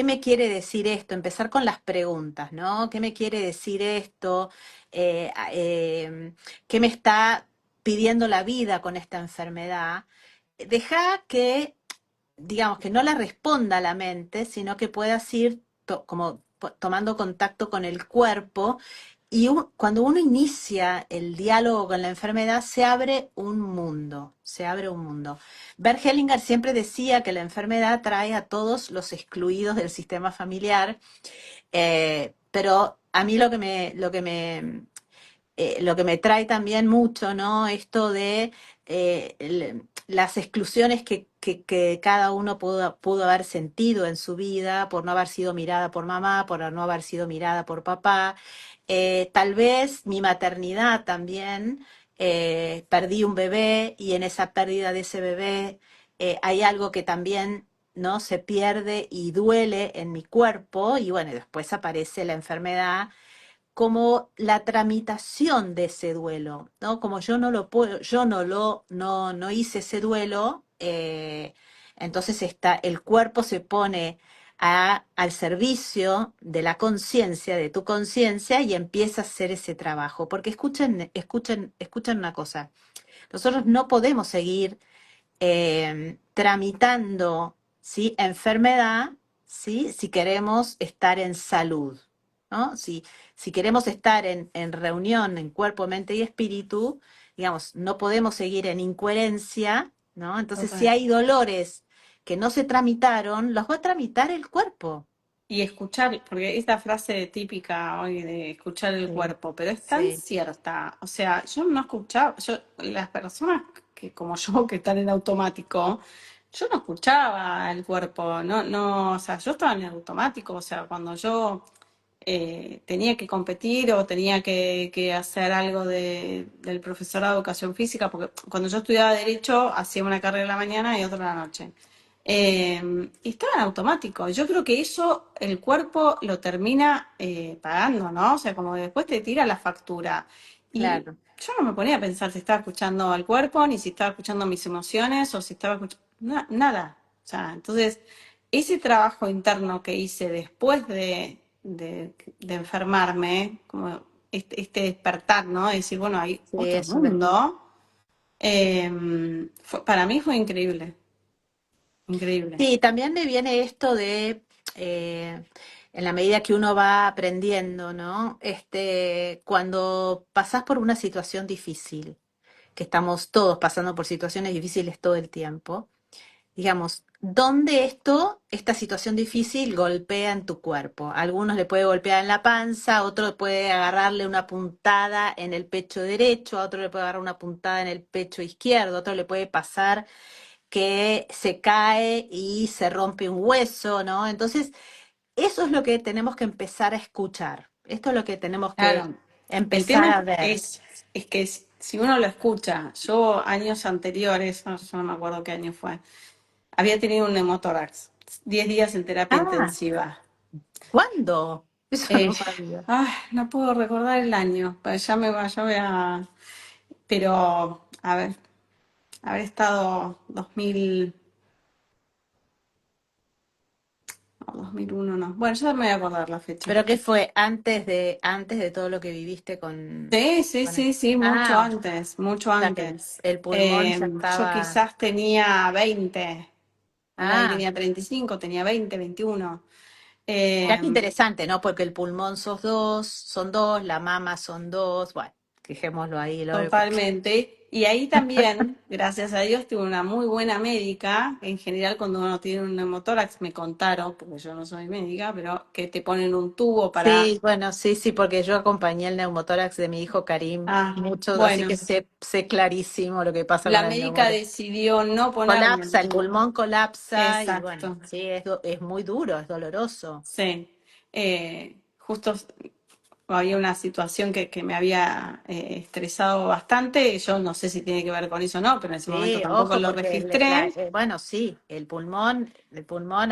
me quiere decir esto? Empezar con las preguntas, ¿no? ¿Qué me quiere decir esto? ¿Qué me está pidiendo la vida con esta enfermedad? Deja que digamos, que no la responda la mente, sino que puedas ir como tomando contacto con el cuerpo y cuando uno inicia el diálogo con la enfermedad, se abre un mundo, se abre un mundo. Bert Hellinger siempre decía que la enfermedad trae a todos los excluidos del sistema familiar, pero a mí lo que me trae también mucho, ¿no? Esto de las exclusiones que cada uno pudo haber sentido en su vida por no haber sido mirada por mamá, por no haber sido mirada por papá. Tal vez mi maternidad también, perdí un bebé y en esa pérdida de ese bebé hay algo que también... ¿no? Se pierde y duele en mi cuerpo y bueno, después aparece la enfermedad como la tramitación de ese duelo, ¿no? Como yo no lo puedo, yo no hice ese duelo, entonces el cuerpo se pone al servicio de la conciencia, de tu conciencia, y empieza a hacer ese trabajo. Porque escuchen una cosa. Nosotros no podemos seguir tramitando, ¿sí? Enfermedad, ¿sí? Si queremos estar en salud, ¿no? Si queremos estar en reunión en cuerpo, mente y espíritu, digamos, no podemos seguir en incoherencia, ¿no? Entonces, si Total. hay dolores que no se tramitaron, los va a tramitar el cuerpo. Y escuchar, porque esta frase típica hoy de escuchar el Sí, cuerpo, pero es tan sí, cierta. O sea, yo no escuchaba, las personas que como yo que están en automático, yo no escuchaba el cuerpo, o sea, yo estaba en automático, o sea, cuando yo tenía que competir o tenía que hacer algo del profesorado de educación física, porque cuando yo estudiaba Derecho hacía una carrera en la mañana y otra en la noche. Y estaba en automático. Yo creo que eso el cuerpo lo termina pagando, ¿no? O sea, como que después te tira la factura. Y claro. yo no me ponía a pensar si estaba escuchando al cuerpo, ni si estaba escuchando mis emociones, o si estaba escuchando nada. O sea, entonces, ese trabajo interno que hice después de enfermarme, como este despertar, ¿no? De decir, bueno, hay Sí, otro eso de... mundo, para mí fue increíble, increíble. Sí, también me viene esto de, eh, en la medida que uno va aprendiendo, ¿no? Cuando pasás por una situación difícil, que estamos todos pasando por situaciones difíciles todo el tiempo, digamos, ¿dónde esta situación difícil golpea en tu cuerpo? A algunos le puede golpear en la panza, a otro puede agarrarle una puntada en el pecho derecho, a otro le puede agarrar una puntada en el pecho izquierdo, a otro le puede pasar que se cae y se rompe un hueso, ¿no? Entonces, eso es lo que tenemos que empezar a escuchar. Esto es lo que tenemos que Claro, el empezar tema a ver. es que si uno lo escucha, yo años anteriores, no, yo no me acuerdo qué año fue, había tenido un neumotórax, 10 días en terapia Ah, intensiva. ¿cuándo? Eso Eh, no sabía. no puedo recordar el año, pero ya voy a... Pero, a ver, haber estado 2000, no, 2001 no. Bueno, ya me voy a acordar la fecha. ¿Pero qué fue antes de todo lo que viviste Sí, sí, con el... sí, sí, mucho Ah, antes, mucho o sea que antes. el pulmón ya Yo estaba... quizás tenía 20, mirá, ahí Ah, tenía 35, tenía 20, 21. mirá qué Eh, interesante, ¿no? Porque el pulmón son dos, la mama son dos, bueno, dejémoslo ahí, Lore, porque... Totalmente. Y ahí también, gracias a Dios, tuve una muy buena médica. En general, cuando uno tiene un neumotórax, me contaron, porque yo no soy médica, pero que te ponen un tubo para... Sí, bueno, sí, sí, porque yo acompañé el neumotórax de mi hijo Karim Ah, mucho, así que bueno, sé clarísimo lo que pasa con la el médica neumotórax. decidió no ponerme el Colapsa, el tubo. pulmón colapsa y bueno, Exacto, sí, es muy duro, es doloroso. sí. Justo había una situación que me había estresado bastante. Yo no sé si tiene que ver con eso o no, pero en ese momento Sí, tampoco ojo, lo porque registré. bueno, sí, el pulmón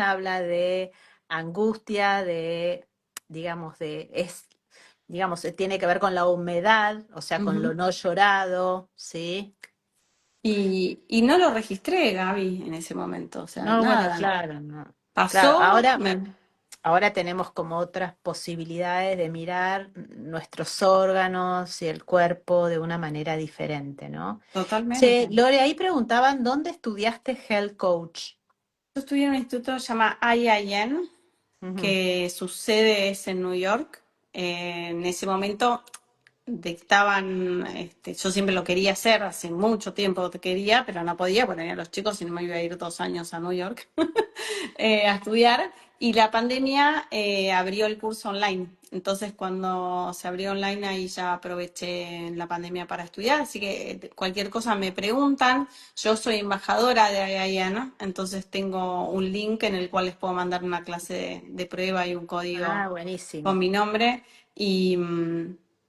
habla de angustia, digamos, tiene que ver con la humedad, o sea, con lo Ujú. no llorado, ¿sí? Y no lo registré, Gaby, en ese momento, o sea, No, bueno, nada. claro, no. Claro, Pasó, ahora tenemos como otras posibilidades de mirar nuestros órganos y el cuerpo de una manera diferente, ¿no? Che, totalmente. Lore, ahí preguntaban, ¿dónde estudiaste Health Coach? Yo estudié en un instituto que se llama IIN, Ujú. que su sede es en New York. En ese momento dictaban, yo siempre lo quería hacer, hace mucho tiempo que quería, pero no podía, porque tenía los chicos y no me iba a ir 2 años a New York a estudiar. Y la pandemia abrió el curso online. Entonces, cuando se abrió online, ahí ya aproveché la pandemia para estudiar. Así que cualquier cosa me preguntan. Yo soy embajadora de IIN, entonces tengo un link en el cual les puedo mandar una clase de prueba y un código Ah, con buenísimo. mi nombre. Y,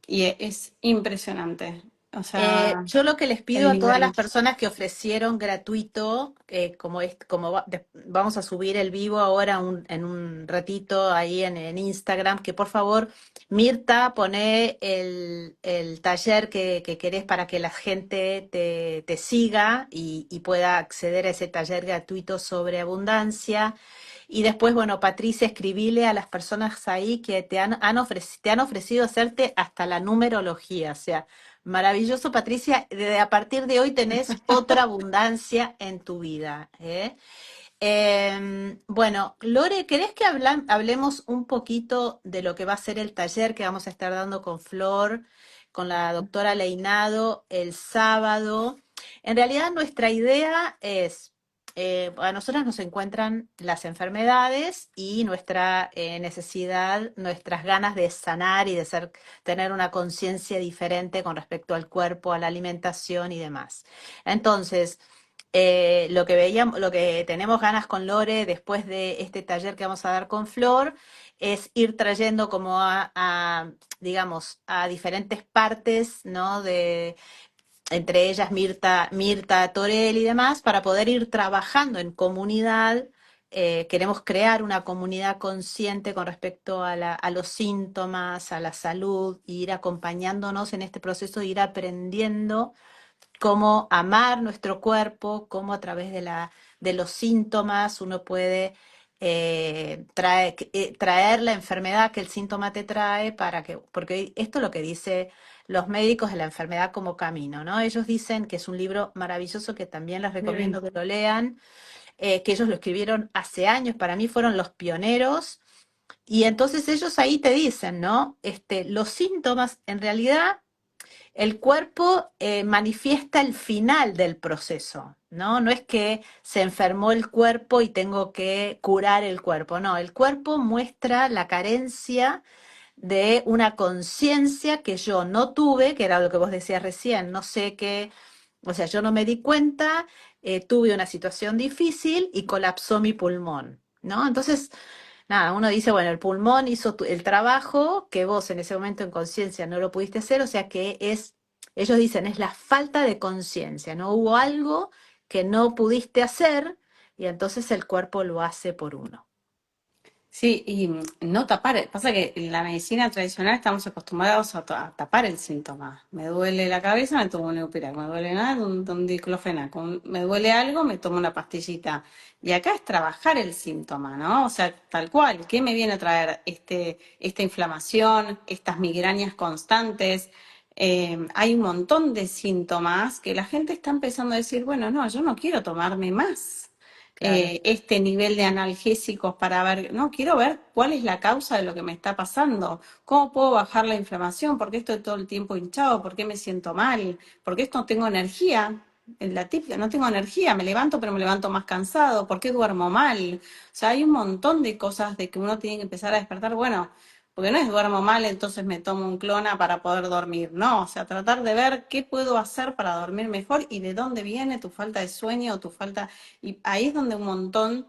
y es impresionante. O sea, Yo lo que les pido el a todas las nivel. personas que ofrecieron gratuito, vamos a subir el vivo ahora en un ratito ahí en Instagram, que por favor, Mirta, pone el taller que querés para que la gente te siga y pueda acceder a ese taller gratuito sobre abundancia. Y después, bueno, Patricia, escribile a las personas ahí que te han ofrecido hacerte hasta la numerología, o sea. Maravilloso, Patricia. A partir de hoy tenés otra abundancia en tu vida, ¿eh? Bueno, Lore, ¿querés que hablemos un poquito de lo que va a ser el taller que vamos a estar dando con Flor, con la doctora Leinado el sábado? En realidad, nuestra idea es, a nosotras nos encuentran las enfermedades y nuestra necesidad, nuestras ganas de sanar y de tener una conciencia diferente con respecto al cuerpo, a la alimentación y demás. Entonces, lo que tenemos ganas con Lore después de este taller que vamos a dar con Flor es ir trayendo como digamos, a diferentes partes, ¿no? Entre ellas Mirta Torel y demás, para poder ir trabajando en comunidad. Queremos crear una comunidad consciente con respecto a los síntomas, a la salud, e ir acompañándonos en este proceso, de ir aprendiendo cómo amar nuestro cuerpo, cómo a través de los síntomas uno puede traer la enfermedad que el síntoma te trae porque esto es lo que dice los médicos de la enfermedad como camino, ¿no? Ellos dicen que es un libro maravilloso que también les recomiendo que lo lean, que ellos lo escribieron hace años, para mí fueron los pioneros, y entonces ellos ahí te dicen, ¿no? Los síntomas en realidad el cuerpo manifiesta el final del proceso, ¿no? No es que se enfermó el cuerpo y tengo que curar el cuerpo, no, el cuerpo muestra la carencia de una conciencia que yo no tuve, que era lo que vos decías recién, no sé qué, o sea, yo no me di cuenta, tuve una situación difícil y colapsó mi pulmón, ¿no? Entonces, nada, uno dice, bueno, el pulmón hizo el trabajo que vos en ese momento en conciencia no lo pudiste hacer, o sea que ellos dicen, es la falta de conciencia, ¿no? Hubo algo que no pudiste hacer y entonces el cuerpo lo hace por uno. Sí, y no tapar, pasa que en la medicina tradicional estamos acostumbrados a tapar el síntoma. Me duele la cabeza, me tomo un Eupirac, me duele nada, un diclofenac, me duele algo, me tomo una pastillita. Y acá es trabajar el síntoma, ¿no? O sea, tal cual, ¿qué me viene a traer esta inflamación, estas migrañas constantes? Hay un montón de síntomas que la gente está empezando a decir, bueno, no, yo no quiero tomarme más Claro. este nivel de analgésicos para ver, no, quiero ver cuál es la causa de lo que me está pasando, cómo puedo bajar la inflamación, por qué estoy todo el tiempo hinchado, por qué me siento mal, por qué no tengo energía. En la típica, no tengo energía, me levanto pero me levanto más cansado, ¿por qué duermo mal? O sea, hay un montón de cosas de que uno tiene que empezar a despertar. Bueno, porque no es duermo mal, entonces me tomo un clona para poder dormir. No, o sea, tratar de ver qué puedo hacer para dormir mejor y de dónde viene tu falta de sueño o tu falta. Y ahí es donde un montón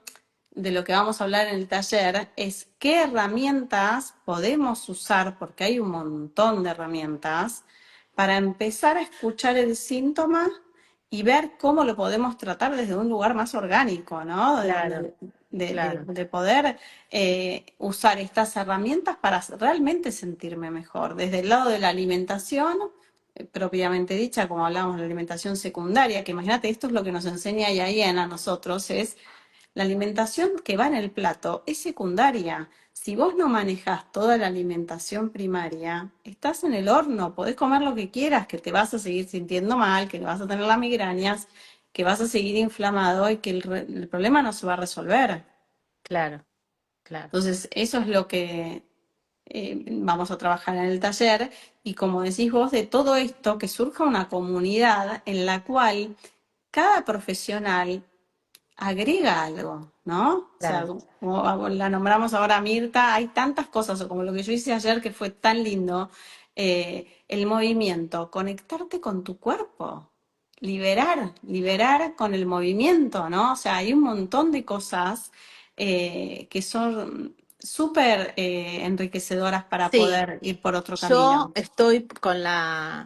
de lo que vamos a hablar en el taller es qué herramientas podemos usar, porque hay un montón de herramientas, para empezar a escuchar el síntoma y ver cómo lo podemos tratar desde un lugar más orgánico, ¿no? Claro. claro, de poder usar estas herramientas para realmente sentirme mejor. Desde el lado de la alimentación, propiamente dicha, como hablamos de la alimentación secundaria, que imagínate, esto es lo que nos enseña Yayen a nosotros, es la alimentación que va en el plato es secundaria. Si vos no manejás toda la alimentación primaria, estás en el horno, podés comer lo que quieras, que te vas a seguir sintiendo mal, que vas a tener las migrañas, que vas a seguir inflamado y que el problema no se va a resolver. claro, claro. Entonces, eso es lo que vamos a trabajar en el taller y como decís vos, de todo esto, que surja una comunidad en la cual cada profesional agrega algo, ¿no? O sea, Claro. como la nombramos ahora Mirta, hay tantas cosas, o como lo que yo hice ayer que fue tan lindo, el movimiento, conectarte con tu cuerpo, liberar con el movimiento, ¿no? O sea, hay un montón de cosas que son súper enriquecedoras para Sí, poder ir por otro camino.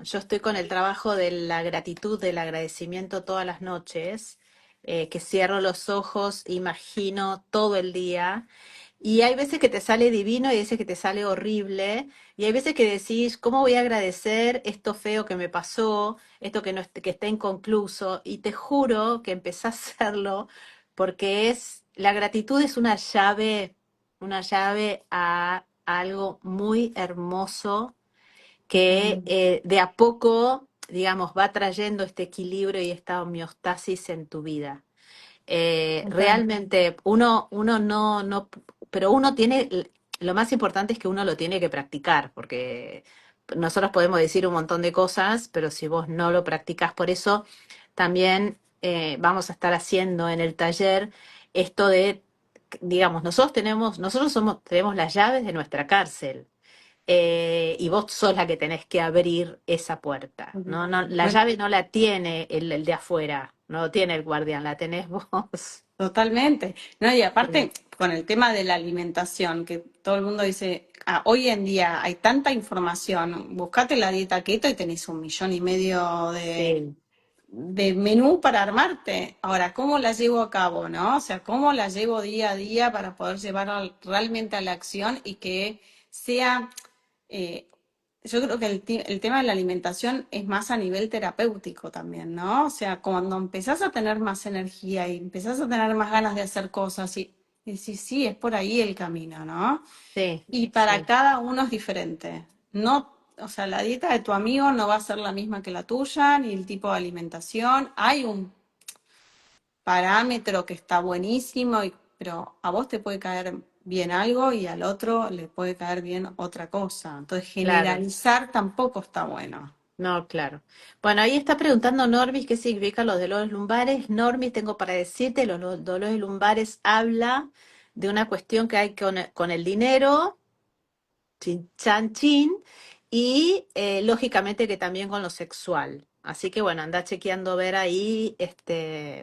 yo estoy con el trabajo de la gratitud, del agradecimiento todas las noches, que cierro los ojos, imagino todo el día. Y hay veces que te sale divino y hay veces que te sale horrible. Y hay veces que decís, ¿cómo voy a agradecer esto feo que me pasó, esto que, no, que está inconcluso? Y te juro que empezás a hacerlo porque la gratitud es una llave a algo muy hermoso que Mm, de a poco, digamos, va trayendo este equilibrio y esta homeostasis en tu vida. total. Realmente uno no, pero uno tiene, lo más importante es que uno lo tiene que practicar, porque nosotros podemos decir un montón de cosas, pero si vos no lo practicás, por eso también vamos a estar haciendo en el taller esto de, digamos, tenemos las llaves de nuestra cárcel. Y vos sos la que tenés que abrir esa puerta, ¿no? La Bueno, llave no la tiene el de afuera, no lo tiene el guardián, la tenés vos. totalmente. No, y Sí, aparte, con el tema de la alimentación, que todo el mundo dice, "Ah, hoy en día hay tanta información, buscate la dieta keto y tenés 1,5 millones sí, de menú para armarte. Ahora, ¿cómo la llevo a cabo, no? O sea, ¿cómo la llevo día a día para poder llevar realmente a la acción y que sea eh, yo creo que el tema de la alimentación es más a nivel terapéutico también, ¿no? O sea, cuando empezás a tener más energía y empezás a tener más ganas de hacer cosas y decís, sí, es por ahí el camino, ¿no? sí, Y para sí, cada uno es diferente. No, o sea, la dieta de tu amigo no va a ser la misma que la tuya, ni el tipo de alimentación. Hay un parámetro que está buenísimo, pero a vos te puede caer bien algo y al otro le puede caer bien otra cosa. Entonces, claro, generalizar tampoco está bueno. no, claro. Bueno, ahí está preguntando Normis qué significa los dolores lumbares. Normis, tengo para decirte, los dolores lumbares habla de una cuestión que hay con el dinero, chin, chan, chin, y lógicamente que también con lo sexual. Así que bueno, anda chequeando ver ahí,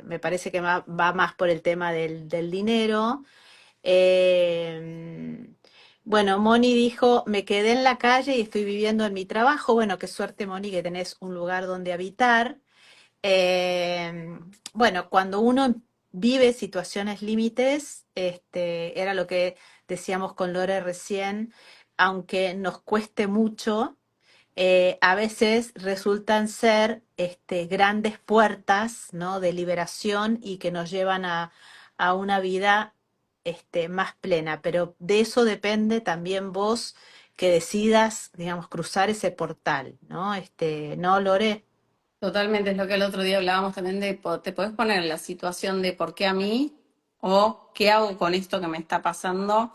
me parece que va más por el tema del dinero. Eh, bueno, Moni dijo, me quedé en la calle y estoy viviendo en mi trabajo. Bueno, qué suerte, Moni, que tenés un lugar donde habitar. Eh, bueno, cuando uno vive situaciones límites, era lo que decíamos con Lore recién, aunque nos cueste mucho, a veces resultan ser grandes puertas, ¿no? De liberación y que nos llevan a una vida más plena. Pero de eso depende también vos que decidas, digamos, cruzar ese portal, ¿no? ¿No, Lore? Totalmente, es lo que el otro día hablábamos también de, te podés poner en la situación de por qué a mí o qué hago con esto que me está pasando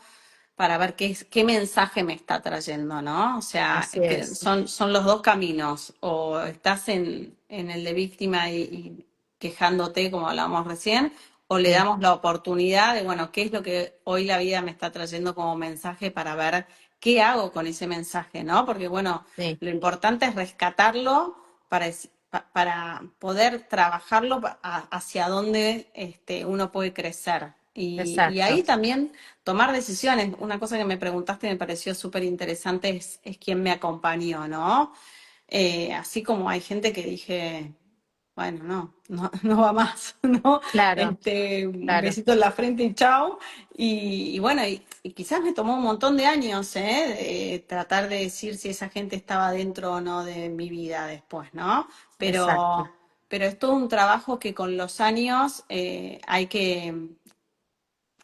para ver qué mensaje me está trayendo, ¿no? O sea, Así que es. son los dos caminos, o estás en el de víctima y quejándote, como hablábamos recién, o le Sí, damos la oportunidad de, bueno, ¿qué es lo que hoy la vida me está trayendo como mensaje para ver qué hago con ese mensaje, ¿no? Porque, bueno, sí, lo importante es rescatarlo para poder trabajarlo hacia dónde uno puede crecer. Y ahí exacto. también tomar decisiones. Una cosa que me preguntaste y me pareció súper interesante es quién me acompañó, ¿no? Así como hay gente que dije, bueno, no, no, no va más, ¿no? Claro, Un claro, besito en la frente y chao. Y bueno, y quizás me tomó un montón de años, ¿eh? De tratar de decir si esa gente estaba dentro o no de mi vida después, ¿no? exacto. Pero es todo un trabajo que con los años hay que,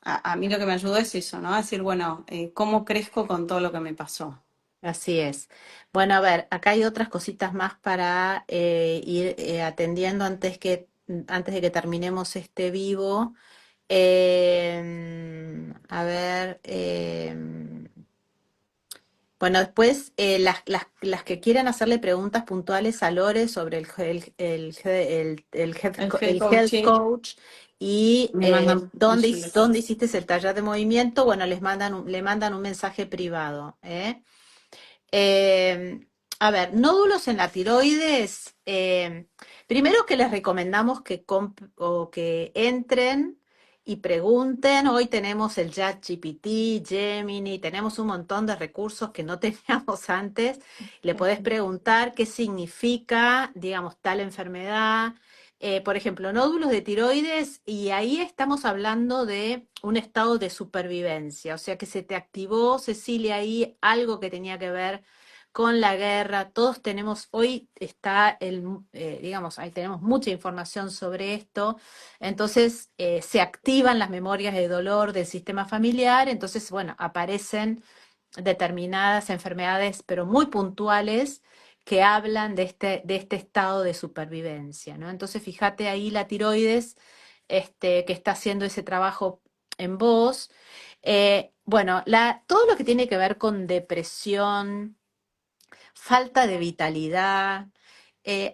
a mí lo que me ayudó es eso, ¿no? Decir, bueno, ¿cómo crezco con todo lo que me pasó? Así es. Bueno, a ver, acá hay otras cositas más para ir atendiendo antes de que terminemos este vivo. A ver, bueno, después las que quieran hacerle preguntas puntuales a Lore sobre El head el health coaching coach y me mandan, yo les dónde paso. hiciste el taller de movimiento, bueno, le mandan un mensaje privado, ¿eh? Eh, a ver, nódulos en la tiroides. Primero que les recomendamos o que entren y pregunten. Hoy tenemos el ChatGPT, Gemini, tenemos un montón de recursos que no teníamos antes. Le podés preguntar qué significa, digamos, tal enfermedad. Por ejemplo, nódulos de tiroides, y ahí estamos hablando de un estado de supervivencia, o sea que se te activó, Cecilia, ahí algo que tenía que ver con la guerra. Todos tenemos, hoy está digamos, ahí tenemos mucha información sobre esto, entonces se activan las memorias de dolor del sistema familiar, entonces, bueno, aparecen determinadas enfermedades, pero muy puntuales, que hablan de este estado de supervivencia, ¿no? Entonces, fíjate ahí la tiroides, que está haciendo ese trabajo en vos. Bueno, todo lo que tiene que ver con depresión, falta de vitalidad.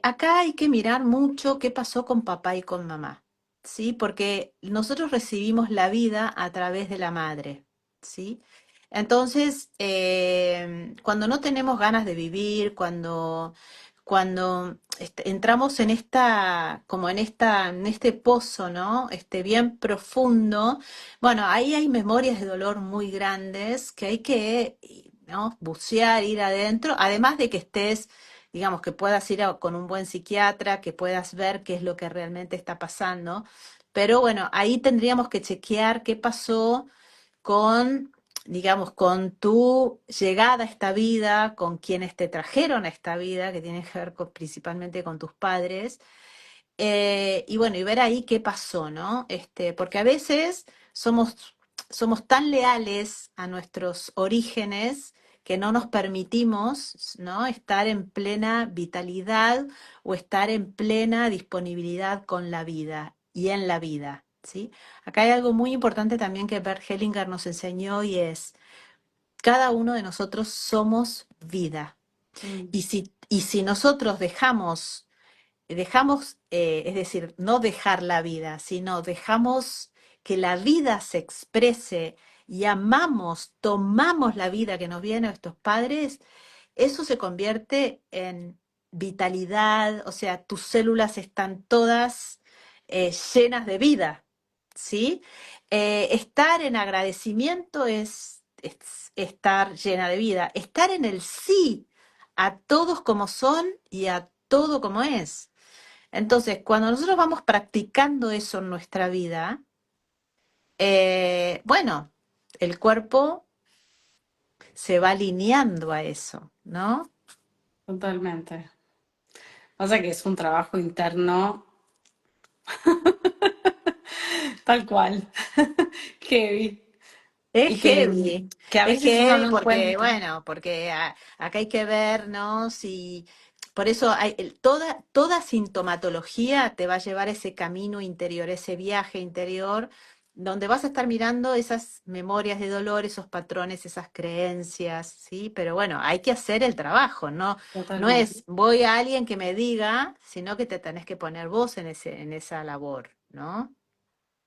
Acá hay que mirar mucho qué pasó con papá y con mamá, ¿sí? Porque nosotros recibimos la vida a través de la madre, ¿sí? Entonces, cuando no tenemos ganas de vivir, cuando entramos en en este pozo, ¿no? Bien profundo, bueno, ahí hay memorias de dolor muy grandes que hay que, ¿no? Bucear, ir adentro, además de que estés, digamos, que puedas ir con un buen psiquiatra, que puedas ver qué es lo que realmente está pasando. Pero bueno, ahí tendríamos que chequear qué pasó con, digamos, con tu llegada a esta vida, con quienes te trajeron a esta vida, que tiene que ver principalmente con tus padres, y bueno, y ver ahí qué pasó, ¿no? Porque a veces somos tan leales a nuestros orígenes que no nos permitimos, ¿no? Estar en plena vitalidad o estar en plena disponibilidad con la vida y en la vida, ¿sí? Acá hay algo muy importante también que Bert Hellinger nos enseñó, y es, cada uno de nosotros somos vida. Mm, Y si nosotros dejamos, es decir, no dejar la vida, sino dejamos que la vida se exprese y amamos, tomamos la vida que nos viene a nuestros padres, eso se convierte en vitalidad, o sea, tus células están todas llenas de vida, ¿sí? Estar en agradecimiento es estar llena de vida. Estar en el sí a todos como son y a todo como es. Entonces, cuando nosotros vamos practicando eso en nuestra vida, bueno, el cuerpo se va alineando a eso, ¿no? totalmente. O sea que es un trabajo interno tal cual, heavy. Y que a Es veces uno heavy no porque, encuentra. bueno, porque acá hay que vernos y por eso toda sintomatología te va a llevar ese camino interior, ese viaje interior, donde vas a estar mirando esas memorias de dolor, esos patrones, esas creencias, ¿sí? Pero bueno, hay que hacer el trabajo, ¿no? No Totalmente. es voy a alguien que me diga, sino que te tenés que poner vos en esa labor, ¿no?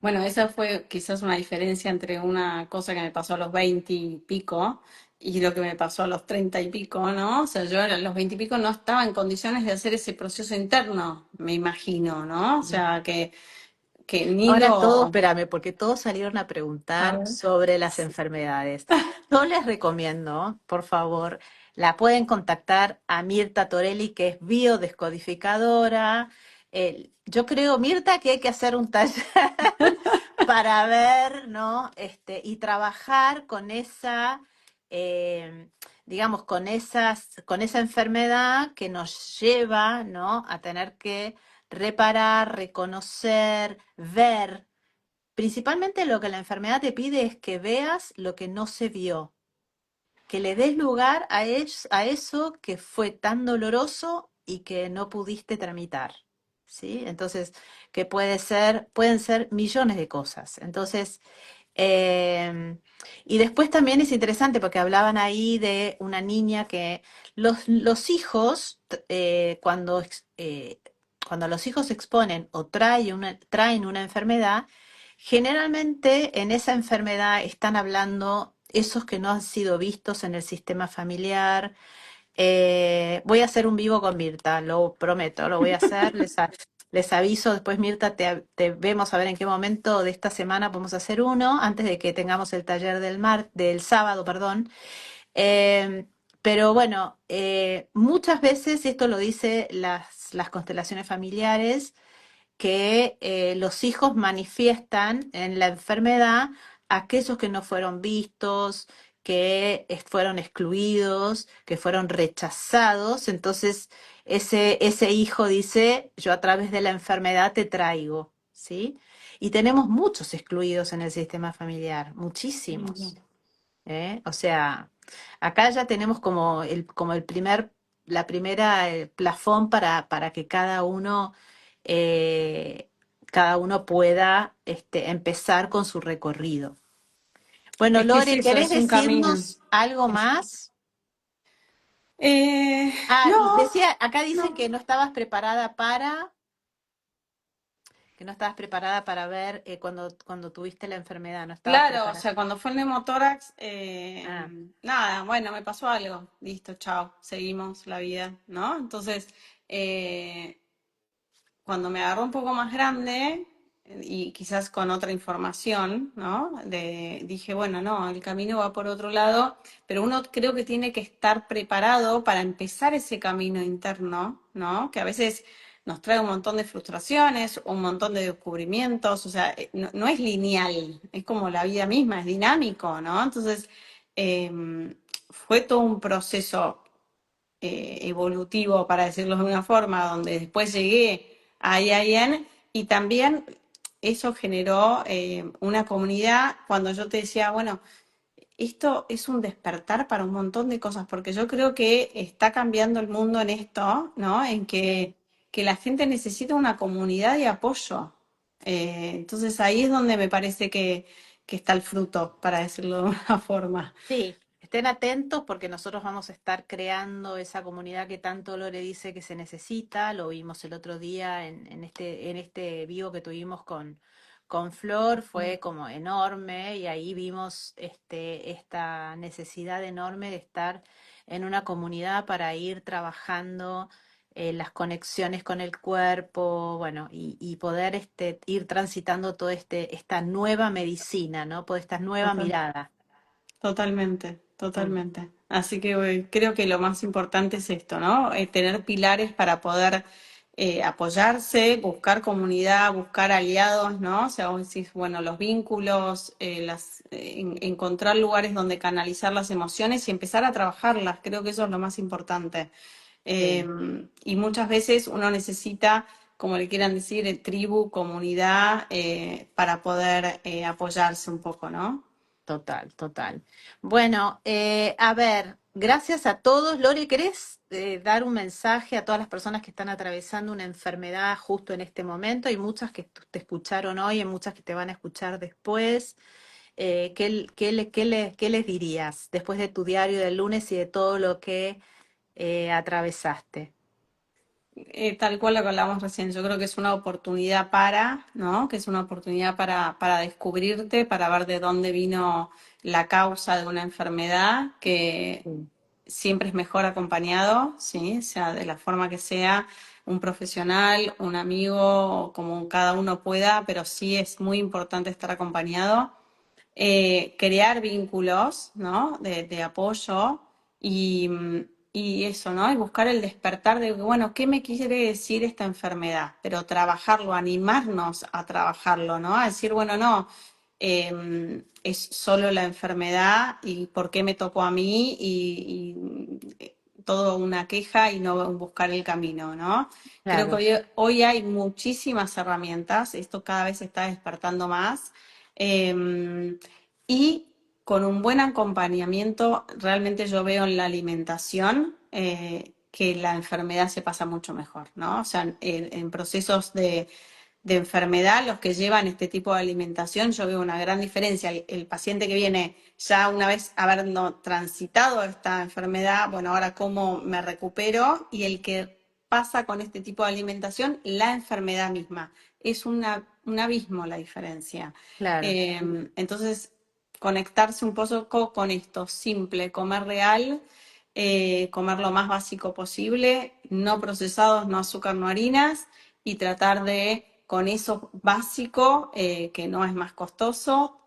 Bueno, esa fue quizás una diferencia entre una cosa que me pasó a los 20 y pico y lo que me pasó a los 30 y pico, ¿no? O sea, yo a los 20 y pico no estaba en condiciones de hacer ese proceso interno, me imagino, ¿no? O sea, que ni Ahora todos, lo... espérame, porque todos salieron a A preguntar ver. sobre las enfermedades. Yo les recomiendo, por favor, la pueden contactar a Mirta Torelli, que es biodescodificadora. Yo creo, Mirta, que hay que hacer un taller para ver, ¿no? Y trabajar con esa, eh, digamos, con esa enfermedad que nos lleva, ¿no? A tener que reparar, reconocer, ver. Principalmente lo que la enfermedad te pide es que veas lo que no se vio, que le des lugar a eso que fue tan doloroso y que no pudiste tramitar, ¿sí? Entonces, que pueden ser millones de cosas. Entonces, eh, y después también es interesante porque hablaban ahí de una niña que los hijos, cuando los hijos se exponen o traen una enfermedad, generalmente en esa enfermedad están hablando esos que no han sido vistos en el sistema familiar. Voy a hacer un vivo con Mirta, lo prometo, lo voy a hacer. Les aviso después, Mirta, te vemos a ver en qué momento de esta semana podemos hacer uno, antes de que tengamos el taller del sábado, perdón. Eh, pero bueno, muchas veces, y esto lo dice las constelaciones familiares, que los hijos manifiestan en la enfermedad aquellos que no fueron vistos, que fueron excluidos, que fueron rechazados. Entonces, ese hijo dice, yo a través de la enfermedad te traigo, ¿sí? Y tenemos muchos excluidos en el sistema familiar, muchísimos. O sea, acá ya tenemos como el la primera plafón para que eh, cada uno pueda empezar con su recorrido. Bueno, Es que es Lore, eso, ¿querés es un camino. decirnos algo más? Eh, Ah, no, acá dicen no. que no estabas preparada para ver cuando tuviste la enfermedad, no estabas Claro, o preparada. sea, cuando fue el neumotórax, Ah, nada, bueno, me pasó algo. Listo, chao, seguimos la vida, ¿no? Entonces, eh, cuando me agarró un poco más grande y quizás con otra información, ¿no? Dije, bueno, no, el camino va por otro lado, pero uno creo que tiene que estar preparado para empezar ese camino interno, ¿no? Que a veces nos trae un montón de frustraciones, un montón de descubrimientos, o sea, no es lineal, es como la vida misma, es dinámico, ¿no? Entonces, fue todo un proceso evolutivo, para decirlo de una forma, donde después llegué a IIN y también eso generó una comunidad cuando yo te decía, bueno, esto es un despertar para un montón de cosas, porque yo creo que está cambiando el mundo en esto, ¿no? En que la gente necesita una comunidad de apoyo. Entonces ahí es donde me parece que está el fruto, para decirlo de una forma. sí, estén atentos porque nosotros vamos a estar creando esa comunidad que tanto Lore dice que se necesita. Lo vimos el otro día en este vivo que tuvimos con Flor, fue como enorme y ahí vimos esta necesidad enorme de estar en una comunidad para ir trabajando las conexiones con el cuerpo, bueno, y poder ir transitando toda esta nueva medicina, ¿no? Por esta nueva Total. mirada. Totalmente, Mm. totalmente. Así que creo que lo más importante es esto, ¿no? Tener pilares para poder apoyarse, buscar comunidad, buscar aliados, ¿no? O sea, vos decís, bueno, los vínculos, encontrar lugares donde canalizar las emociones y empezar a trabajarlas. Creo que eso es lo más importante. Sí, Y muchas veces uno necesita, como le quieran decir, tribu, comunidad, para poder apoyarse un poco, ¿no? total, total. Bueno, a ver, gracias a todos. Lore, ¿querés dar un mensaje a todas las personas que están atravesando una enfermedad justo en este momento? Hay muchas que te escucharon hoy, hay muchas que te van a escuchar después. ¿Qué les dirías después de tu diario del lunes y de todo lo que atravesaste? Tal cual lo que hablamos recién, yo creo que es una oportunidad para, ¿no? Que es una oportunidad para descubrirte, para ver de dónde vino la causa de una enfermedad, que Sí. siempre es mejor acompañado, ¿sí? Sea de la forma que sea, un profesional, un amigo, como cada uno pueda, pero sí es muy importante estar acompañado. Crear vínculos, ¿no? De apoyo y y eso, ¿no? Y buscar el despertar de, bueno, ¿qué me quiere decir esta enfermedad? Pero trabajarlo, animarnos a trabajarlo, ¿no? A decir, bueno, no, es solo la enfermedad y por qué me tocó a mí y todo una queja y no buscar el camino, ¿no? Creo que Claro, hoy hay muchísimas herramientas, esto cada vez se está despertando más. Y con un buen acompañamiento, realmente yo veo en la alimentación que la enfermedad se pasa mucho mejor, ¿no? O sea, en procesos de enfermedad, los que llevan este tipo de alimentación, yo veo una gran diferencia. El paciente que viene ya una vez habiendo transitado esta enfermedad, bueno, ahora cómo me recupero, y el que pasa con este tipo de alimentación, la enfermedad misma. Es un abismo la diferencia. claro. Entonces, conectarse un poco con esto, simple, comer real, comer lo más básico posible, no procesados, no azúcar, no harinas, y tratar de, con eso básico, que no es más costoso,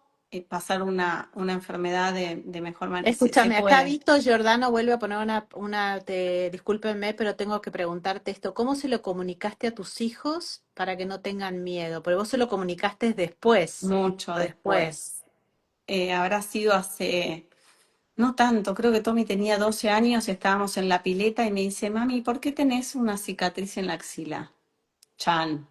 pasar una enfermedad de mejor manera. Se Escúchame, acá puede. Víctor Giordano vuelve a poner discúlpenme, pero tengo que preguntarte esto. ¿Cómo se lo comunicaste a tus hijos para que no tengan miedo? Porque vos se lo comunicaste después. Mucho Después. después. Habrá sido hace, no tanto, creo que Tommy tenía 12 años, estábamos en la pileta y me dice, mami, ¿por qué tenés una cicatriz en la axila? Chan.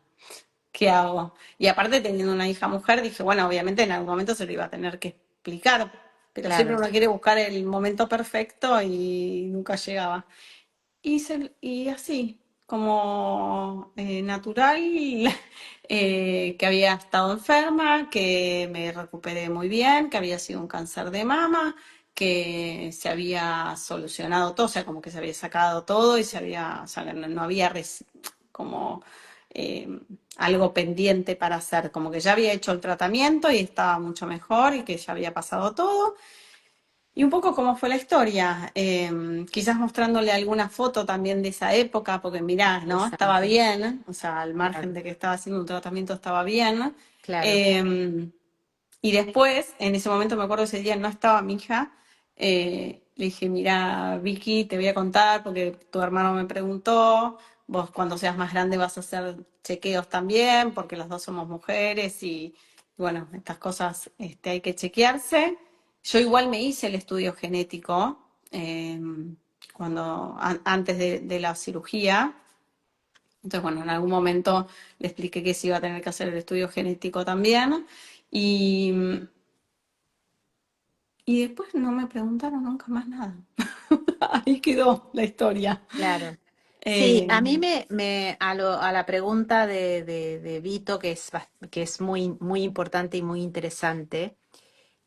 ¿Qué hago? Y aparte teniendo una hija mujer, dije, bueno, obviamente en algún momento se lo iba a tener que explicar, pero siempre Claro, uno quiere buscar el momento perfecto y nunca llegaba. Y así, como natural, que había estado enferma, que me recuperé muy bien, que había sido un cáncer de mama, que se había solucionado todo, o sea, como que se había sacado todo y o sea, que no había como eh, algo pendiente para hacer, como que ya había hecho el tratamiento y estaba mucho mejor y que ya había pasado todo. Y un poco cómo fue la historia, quizás mostrándole alguna foto también de esa época, porque mirá, ¿no? Estaba interesante. bien, o sea, al margen Claro, de que estaba haciendo un tratamiento estaba bien. claro, Eh, y después, en ese momento me acuerdo ese día no estaba mi hija, le dije, mira, Vicky, te voy a contar porque tu hermano me preguntó, vos cuando seas más grande vas a hacer chequeos también, porque las dos somos mujeres y bueno, estas cosas hay que chequearse. Yo igual me hice el estudio genético antes de la cirugía. Entonces, bueno, en algún momento le expliqué que se iba a tener que hacer el estudio genético también. Y, y después no me preguntaron nunca más nada. Ahí quedó la historia. claro. Sí, Eh, a mí a la pregunta de Vito, que es muy, muy importante y muy interesante.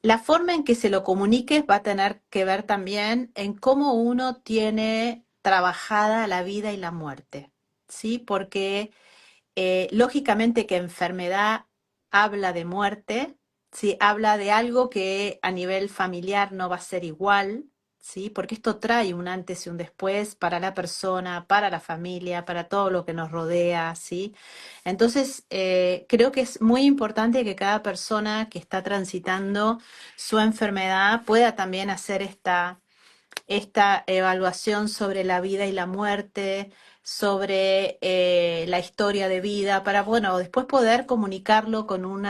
La forma en que se lo comuniques va a tener que ver también en cómo uno tiene trabajada la vida y la muerte, ¿sí? Porque lógicamente que enfermedad habla de muerte, ¿sí? Habla de algo que a nivel familiar no va a ser igual, ¿sí? Porque esto trae un antes y un después para la persona, para la familia, para todo lo que nos rodea, ¿sí? Entonces, creo que es muy importante que cada persona que está transitando su enfermedad pueda también hacer esta evaluación sobre la vida y la muerte, sobre la historia de vida, para, bueno, después poder comunicarlo con un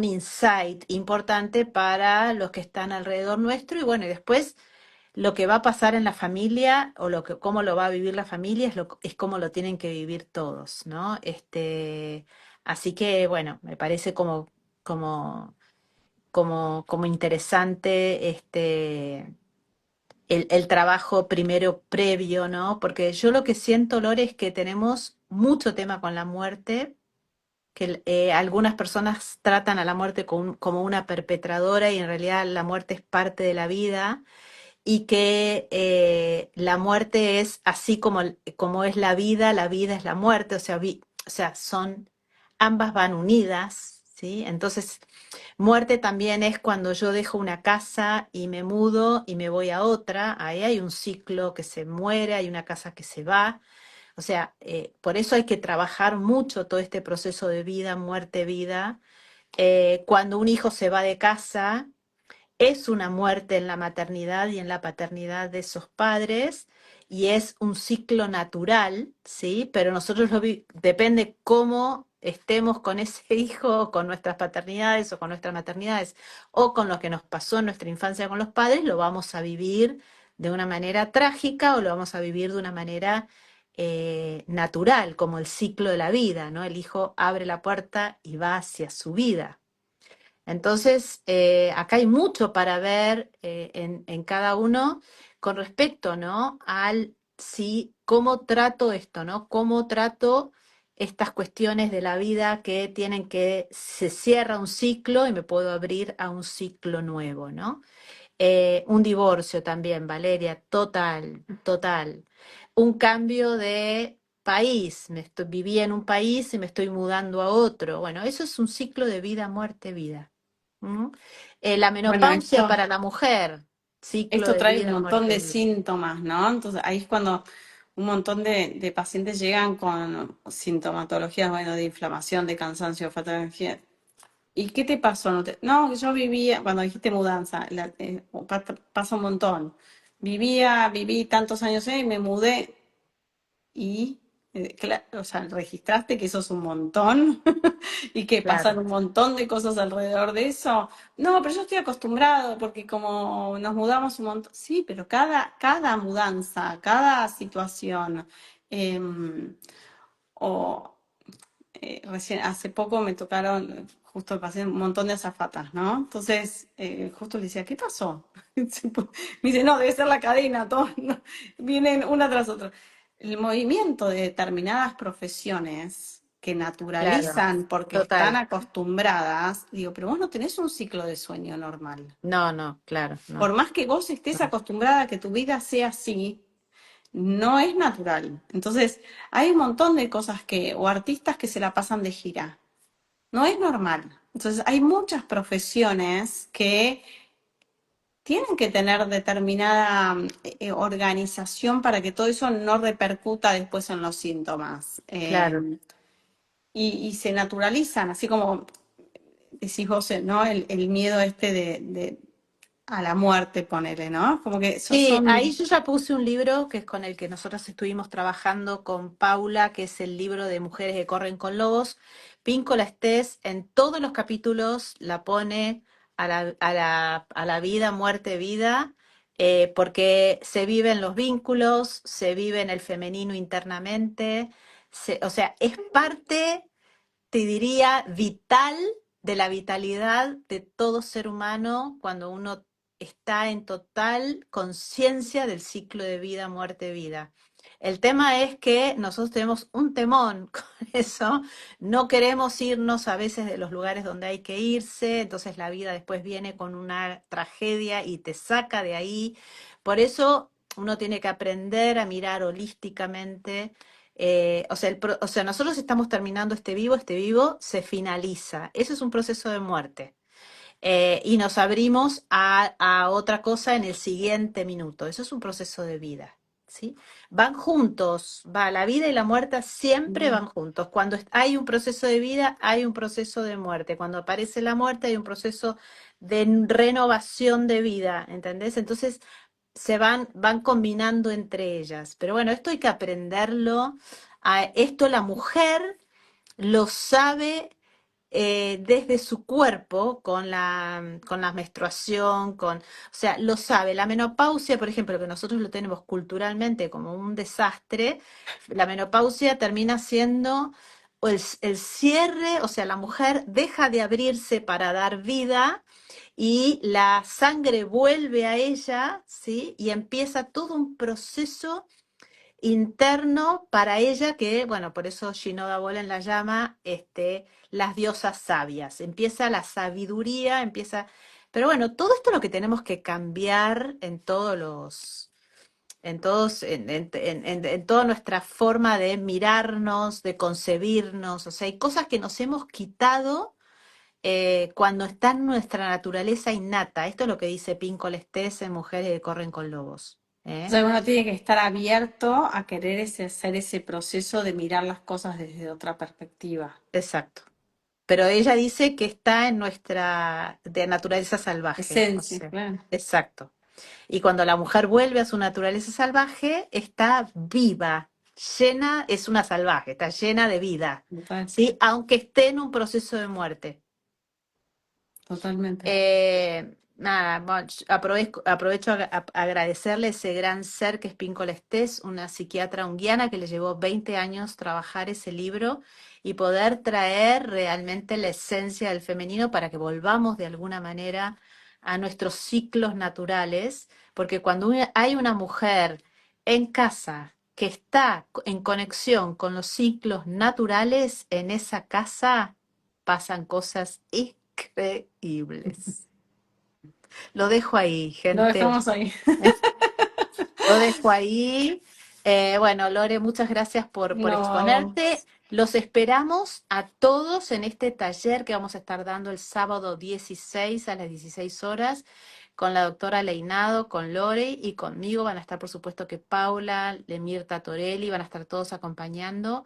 insight importante para los que están alrededor nuestro y bueno, y después lo que va a pasar en la familia o cómo lo va a vivir la familia es cómo lo tienen que vivir todos, ¿no? Así que, bueno, me parece como, como interesante el trabajo primero previo, ¿no? Porque yo lo que siento, Lore, es que tenemos mucho tema con la muerte, que algunas personas tratan a la muerte como una perpetradora y en realidad la muerte es parte de la vida y que la muerte es así como es la vida es la muerte, o sea, ambas van unidas, ¿sí? Entonces, muerte también es cuando yo dejo una casa y me mudo y me voy a otra, ahí hay un ciclo que se muere, hay una casa que se va, o sea, por eso hay que trabajar mucho todo este proceso de vida, muerte, vida. Cuando un hijo se va de casa, es una muerte en la maternidad y en la paternidad de esos padres y es un ciclo natural, ¿sí? Pero nosotros depende cómo estemos con ese hijo, o con nuestras paternidades o con nuestras maternidades o con lo que nos pasó en nuestra infancia con los padres, lo vamos a vivir de una manera trágica o lo vamos a vivir de una manera natural, como el ciclo de la vida, ¿no? El hijo abre la puerta y va hacia su vida. Entonces, acá hay mucho para ver en cada uno con respecto, ¿no? Al sí, cómo trato esto, ¿no? Cómo trato estas cuestiones de la vida que tienen que, se cierra un ciclo y me puedo abrir a un ciclo nuevo, ¿no? Un divorcio también, Valeria, total, total. Un cambio de país, viví en un país y me estoy mudando a otro. Bueno, eso es un ciclo de vida, muerte, vida. ¿Mm? La Bueno, menopausia para la mujer, ciclo esto de trae un vida, montón muerte, de vida. síntomas, ¿no? Entonces ahí es cuando un montón de pacientes llegan con sintomatologías, bueno, de inflamación, de cansancio, fatiga. ¿Y qué te pasó? No, yo vivía, cuando dijiste mudanza, pasa un montón. Viví tantos años y me mudé y, o sea, registraste que eso es un montón y que pasan Claro, un montón de cosas alrededor de eso. No, pero yo estoy acostumbrado porque como nos mudamos un montón, sí, pero cada mudanza, cada situación, em, o recién, hace poco me tocaron, justo pasé un montón de azafatas, ¿no? Entonces, justo le decía, ¿qué pasó? Me dice, no, debe ser la cadena, todo, no, vienen una tras otra. El movimiento de determinadas profesiones que claro, naturalizan porque están total. acostumbradas, digo, pero vos no tenés un ciclo de sueño normal. No, no, claro, Por no, más que vos estés no. acostumbrada a que tu vida sea así, no es natural. Entonces, hay un montón de cosas o artistas que se la pasan de gira. No es normal. Entonces, hay muchas profesiones que tienen que tener determinada organización para que todo eso no repercuta después en los síntomas. Claro. Y se naturalizan, así como decís vos, ¿no? El miedo este a la muerte, ponele, ¿no? Como que esos Sí, ahí son. yo ya puse un libro que es con el que nosotros estuvimos trabajando con Paula, que es el libro de Mujeres que corren con lobos. Píncola Estés en todos los capítulos la pone a la vida, muerte, vida, porque se viven los vínculos, se vive en el femenino internamente, o sea, es parte, te diría, vital de la vitalidad de todo ser humano cuando uno está en total conciencia del ciclo de vida, muerte, vida. El tema es que nosotros tenemos un temón con eso, no queremos irnos a veces de los lugares donde hay que irse, entonces la vida después viene con una tragedia y te saca de ahí. Por eso uno tiene que aprender a mirar holísticamente o sea, nosotros estamos terminando este vivo se finaliza. Eso es un proceso de muerte. Y nos abrimos a otra cosa en el siguiente minuto. Eso es un proceso de vida. ¿Sí? Van juntos, la vida y la muerte siempre van juntos. Cuando hay un proceso de vida, hay un proceso de muerte. Cuando aparece la muerte, hay un proceso de renovación de vida, ¿entendés? Entonces, van combinando entre ellas. Pero bueno, esto hay que aprenderlo. Esto la mujer lo sabe desde su cuerpo, con la menstruación, o sea, lo sabe. La menopausia, por ejemplo, que nosotros lo tenemos culturalmente como un desastre, la menopausia termina siendo el cierre, o sea, la mujer deja de abrirse para dar vida y la sangre vuelve a ella, ¿sí? Y empieza todo un proceso interno para ella que, bueno, por eso Shinoda Bolen la llama las diosas sabias. Empieza la sabiduría, Pero bueno, todo esto es lo que tenemos que cambiar en todos los... En todos, en toda nuestra forma de mirarnos, de concebirnos, o sea, hay cosas que nos hemos quitado cuando está en nuestra naturaleza innata. Esto es lo que dice Pinco Estés en Mujeres que corren con lobos. O ¿Eh? sea, uno tiene que estar abierto a hacer ese proceso de mirar las cosas desde otra perspectiva. Exacto. pero ella dice que está en nuestra de naturaleza salvaje, o Esencia, sea, claro. exacto. Y cuando la mujer vuelve a su naturaleza salvaje, está viva, llena, es una salvaje, está llena de vida, Total, ¿sí? Aunque esté en un proceso de muerte. totalmente. Nada, bueno, aprovecho a agradecerle ese gran ser que es Píncola Estés, una psiquiatra unguiana que le llevó 20 años trabajar ese libro y poder traer realmente la esencia del femenino para que volvamos de alguna manera a nuestros ciclos naturales, porque cuando hay una mujer en casa que está en conexión con los ciclos naturales, en esa casa pasan cosas increíbles. Lo dejo ahí, Lo gente. dejamos ahí. Lo dejo ahí. Bueno, Lore, muchas gracias por No, exponerte. Los esperamos a todos en este taller que vamos a estar dando el sábado 16 a las 16 horas con la doctora Leinado, con Lore y conmigo. Van a estar, por supuesto, que Paula, Mirta Torelli, van a estar todos acompañando.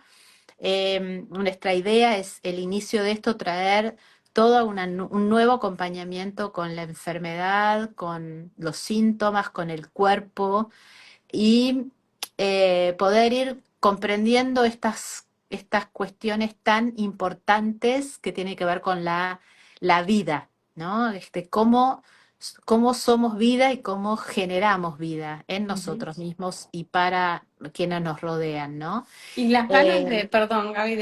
Nuestra idea es el inicio de esto, traer todo un nuevo acompañamiento con la enfermedad, con los síntomas, con el cuerpo y poder ir comprendiendo estas cuestiones tan importantes que tienen que ver con la vida, ¿no? Cómo somos vida y cómo generamos vida en ujú. nosotros mismos y para quienes nos rodean, ¿no? Y las ganas Eh, de, perdón, Gaby,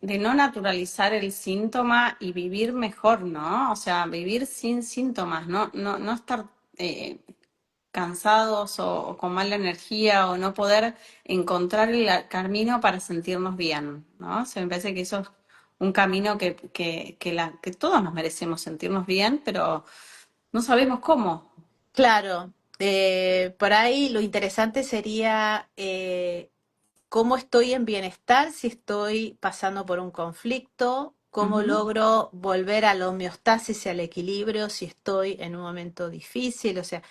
de no naturalizar el síntoma y vivir mejor, ¿no? O sea, vivir sin síntomas, no estar cansados o con mala energía o no poder encontrar el camino para sentirnos bien, ¿no? O sea, me parece que eso es un camino que todos nos merecemos sentirnos bien, pero no sabemos cómo. Claro, por ahí lo interesante sería cómo estoy en bienestar si estoy pasando por un conflicto, cómo Ujú. logro volver a la homeostasis y al equilibrio si estoy en un momento difícil, o sea,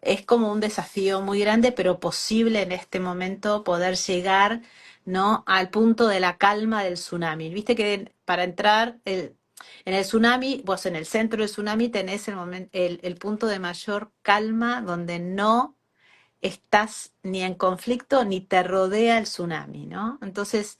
es como un desafío muy grande, pero posible en este momento poder llegar, ¿no? Al punto de la calma del tsunami. Viste que para entrar en el tsunami, vos en el centro del tsunami tenés el punto de mayor calma donde no estás ni en conflicto ni te rodea el tsunami, ¿no? Entonces,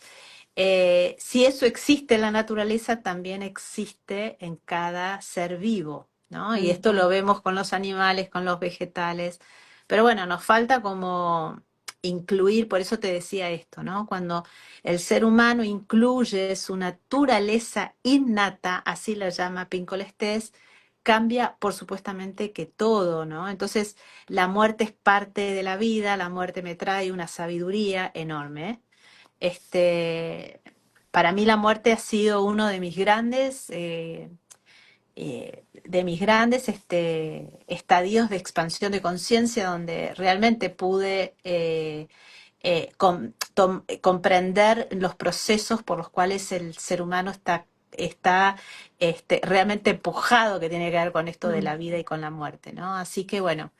si eso existe en la naturaleza, también existe en cada ser vivo, ¿no? Y esto lo Ujú. vemos con los animales, con los vegetales. Pero bueno, nos falta como incluir, por eso te decía esto, ¿no? Cuando el ser humano incluye su naturaleza innata, así la llama Pincola Estés, cambia por supuestamente que todo, ¿no? Entonces, la muerte es parte de la vida, la muerte me trae una sabiduría enorme. Para mí la muerte ha sido uno de mis grandes estadios de expansión de conciencia, donde realmente pude comprender los procesos por los cuales el ser humano está realmente empujado, que tiene que ver con esto de Mm. la vida y con la muerte, ¿no? Así que bueno,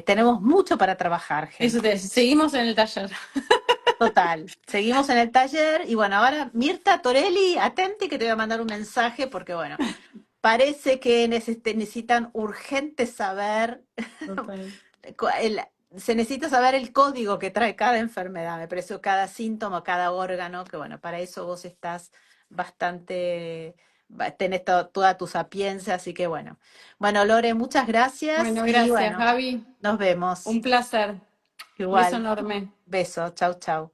tenemos mucho para trabajar, Eso gente. te seguimos en el taller. Total. Seguimos en el taller y bueno, ahora Mirta Torelli, atenti que te voy a mandar un mensaje porque bueno, parece que necesitan urgente saber, Total. cu- el- se necesita saber el código que trae cada enfermedad, me parece, cada síntoma, cada órgano, que bueno, para eso vos estás bastante, tenés toda tu sapiencia, así que bueno. Bueno, Lore, muchas gracias Bueno, y gracias, bueno, Gaby. nos vemos. Un placer. Beso Igual. enorme. Beso, chau, chau.